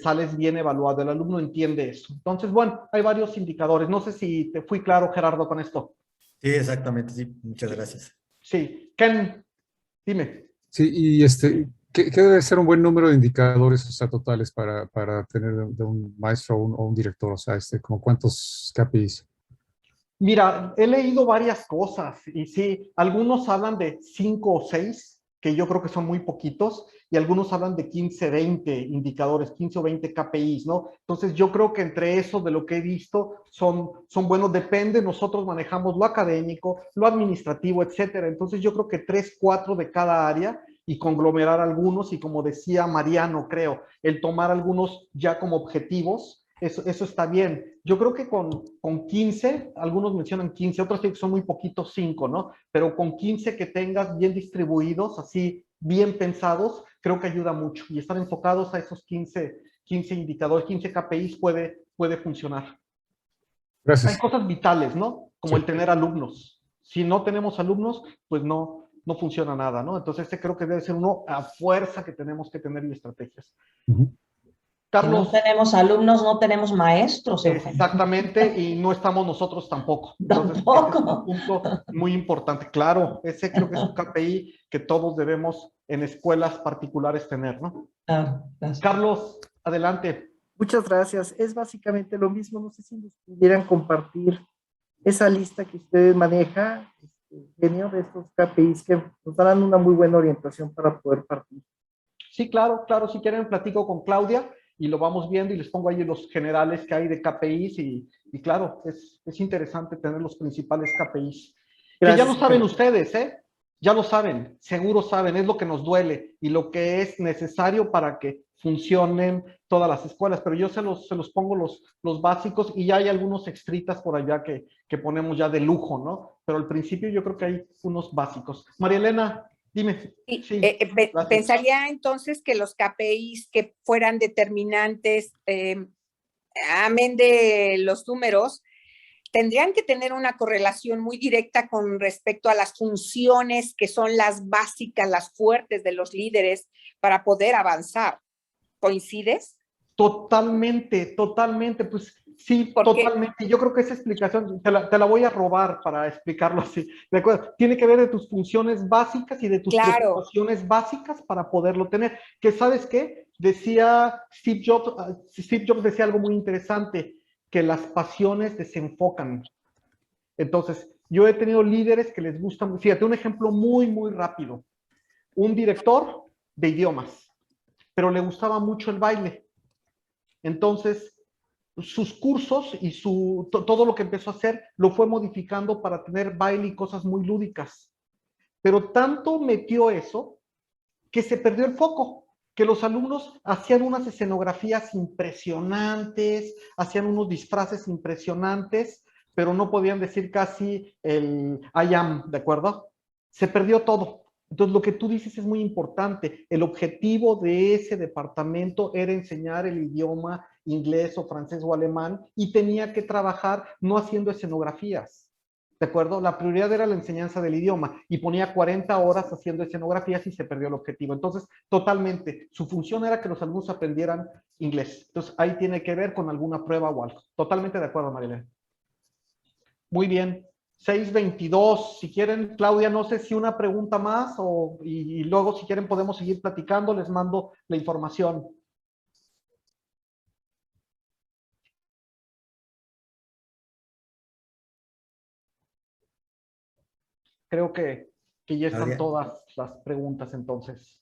sales bien evaluado. El alumno entiende eso. Entonces, bueno, hay varios indicadores. No sé si te fui claro, Gerardo, con esto. Sí, exactamente, sí. Muchas gracias. Sí. Ken, dime. Sí, y ¿qué debe ser un buen número de indicadores, o sea, totales para tener de un maestro o un director? O sea, como ¿cuántos KPIs? Mira, he leído varias cosas y sí, algunos hablan de 5 o 6, que yo creo que son muy poquitos, y algunos hablan de 15, 20 indicadores, 15 o 20 KPIs, ¿no? Entonces yo creo que entre eso, de lo que he visto, son buenos, depende, nosotros manejamos lo académico, lo administrativo, etcétera. Entonces yo creo que 3, 4 de cada área y conglomerar algunos, y como decía Mariano, creo, el tomar algunos ya como objetivos. Eso está bien. Yo creo que con 15, algunos mencionan 15, otros dicen que son muy poquitos, 5, ¿no? Pero con 15 que tengas bien distribuidos, así bien pensados, creo que ayuda mucho. Y estar enfocados a esos 15 indicadores, 15 KPIs puede funcionar. Gracias. Hay cosas vitales, ¿no? Como Sí. el tener alumnos. Si no tenemos alumnos, pues no funciona nada, ¿no? Entonces creo que debe ser uno a fuerza que tenemos que tener en estrategias. Carlos, si no tenemos alumnos, no tenemos maestros, Eugenio. Exactamente, y no estamos nosotros tampoco. Entonces, tampoco. ese es un punto muy importante. Claro, ese creo que es un KPI que todos debemos en escuelas particulares tener, ¿no? Carlos, adelante. Muchas gracias. Es básicamente lo mismo. No sé si nos pudieran compartir esa lista que ustedes manejan, Eugenio, de estos KPIs que nos darán una muy buena orientación para poder partir. Sí, claro. Si quieren, platico con Claudia y lo vamos viendo y les pongo ahí los generales que hay de KPIs y claro, es interesante tener los principales KPIs. Gracias, que ya lo saben ustedes, ¿eh? Ya lo saben, seguro saben, es lo que nos duele y lo que es necesario para que funcionen todas las escuelas, pero yo se los pongo los básicos y ya hay algunos extritas por allá que ponemos ya de lujo, ¿no? Pero al principio yo creo que hay unos básicos. María Elena, dime. Sí, pensaría entonces que los KPIs que fueran determinantes, amén de los números, tendrían que tener una correlación muy directa con respecto a las funciones que son las básicas, las fuertes de los líderes para poder avanzar. ¿Coincides? Totalmente, pues sí, totalmente. Yo creo que esa explicación te la voy a robar para explicarlo así. ¿De acuerdo? Tiene que ver de tus funciones básicas y de tus preocupaciones básicas para poderlo tener. Que ¿sabes qué? Decía Steve Jobs decía algo muy interesante, que las pasiones desenfocan. Entonces, yo he tenido líderes que les gustan, fíjate, un ejemplo muy, muy rápido. Un director de idiomas, pero le gustaba mucho el baile. Entonces, sus cursos y todo lo que empezó a hacer lo fue modificando para tener baile y cosas muy lúdicas. Pero tanto metió eso que se perdió el foco, que los alumnos hacían unas escenografías impresionantes, hacían unos disfraces impresionantes, pero no podían decir casi el I am, ¿de acuerdo? Se perdió todo. Entonces, lo que tú dices es muy importante. El objetivo de ese departamento era enseñar el idioma inglés o francés o alemán y tenía que trabajar no haciendo escenografías, ¿de acuerdo? La prioridad era la enseñanza del idioma y ponía 40 horas haciendo escenografías y se perdió el objetivo. Entonces, totalmente, su función era que los alumnos aprendieran inglés. Entonces, ahí tiene que ver con alguna prueba o algo. Totalmente de acuerdo, Marilena. Muy bien. 6:22, si quieren, Claudia, no sé si una pregunta más y luego si quieren podemos seguir platicando, les mando la información. Creo que ya están todas las preguntas entonces.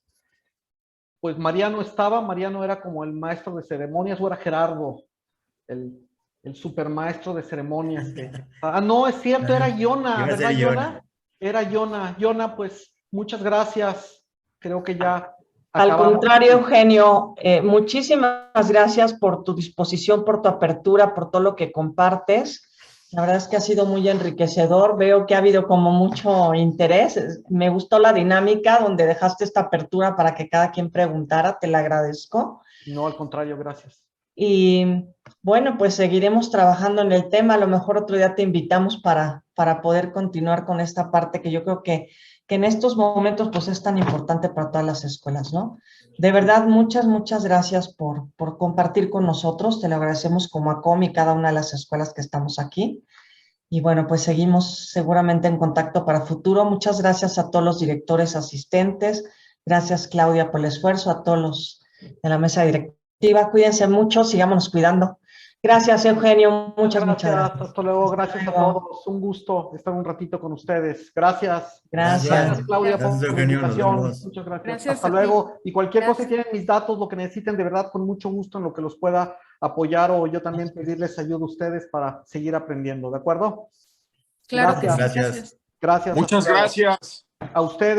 Pues Mariano era como el maestro de ceremonias, o era Gerardo, el supermaestro de ceremonias. No, es cierto, era Yona, ¿verdad, Yona? Era Yona. Yona, pues, muchas gracias. Creo que ya Al contrario, Eugenio, muchísimas gracias por tu disposición, por tu apertura, por todo lo que compartes. La verdad es que ha sido muy enriquecedor. Veo que ha habido como mucho interés. Me gustó la dinámica donde dejaste esta apertura para que cada quien preguntara. Te la agradezco. No, al contrario, gracias. Y bueno, pues seguiremos trabajando en el tema. A lo mejor otro día te invitamos para poder continuar con esta parte que yo creo que en estos momentos pues es tan importante para todas las escuelas, ¿no? De verdad, muchas gracias por compartir con nosotros. Te lo agradecemos como ACOM y cada una de las escuelas que estamos aquí. Y bueno, pues seguimos seguramente en contacto para futuro. Muchas gracias a todos los directores asistentes. Gracias, Claudia, por el esfuerzo. A todos los de la mesa directiva. Cuídense mucho, sigámonos cuidando. Gracias, Eugenio. Muchas gracias. Hasta luego. Gracias a todos. Un gusto estar un ratito con ustedes. Gracias. Gracias, Claudia, por la invitación. Muchas gracias. Hasta luego. Y cualquier cosa que tienen mis datos, lo que necesiten, de verdad, con mucho gusto en lo que los pueda apoyar o yo también pedirles ayuda a ustedes para seguir aprendiendo. ¿De acuerdo? Claro. Gracias. Gracias. Gracias. Muchas gracias. A ustedes.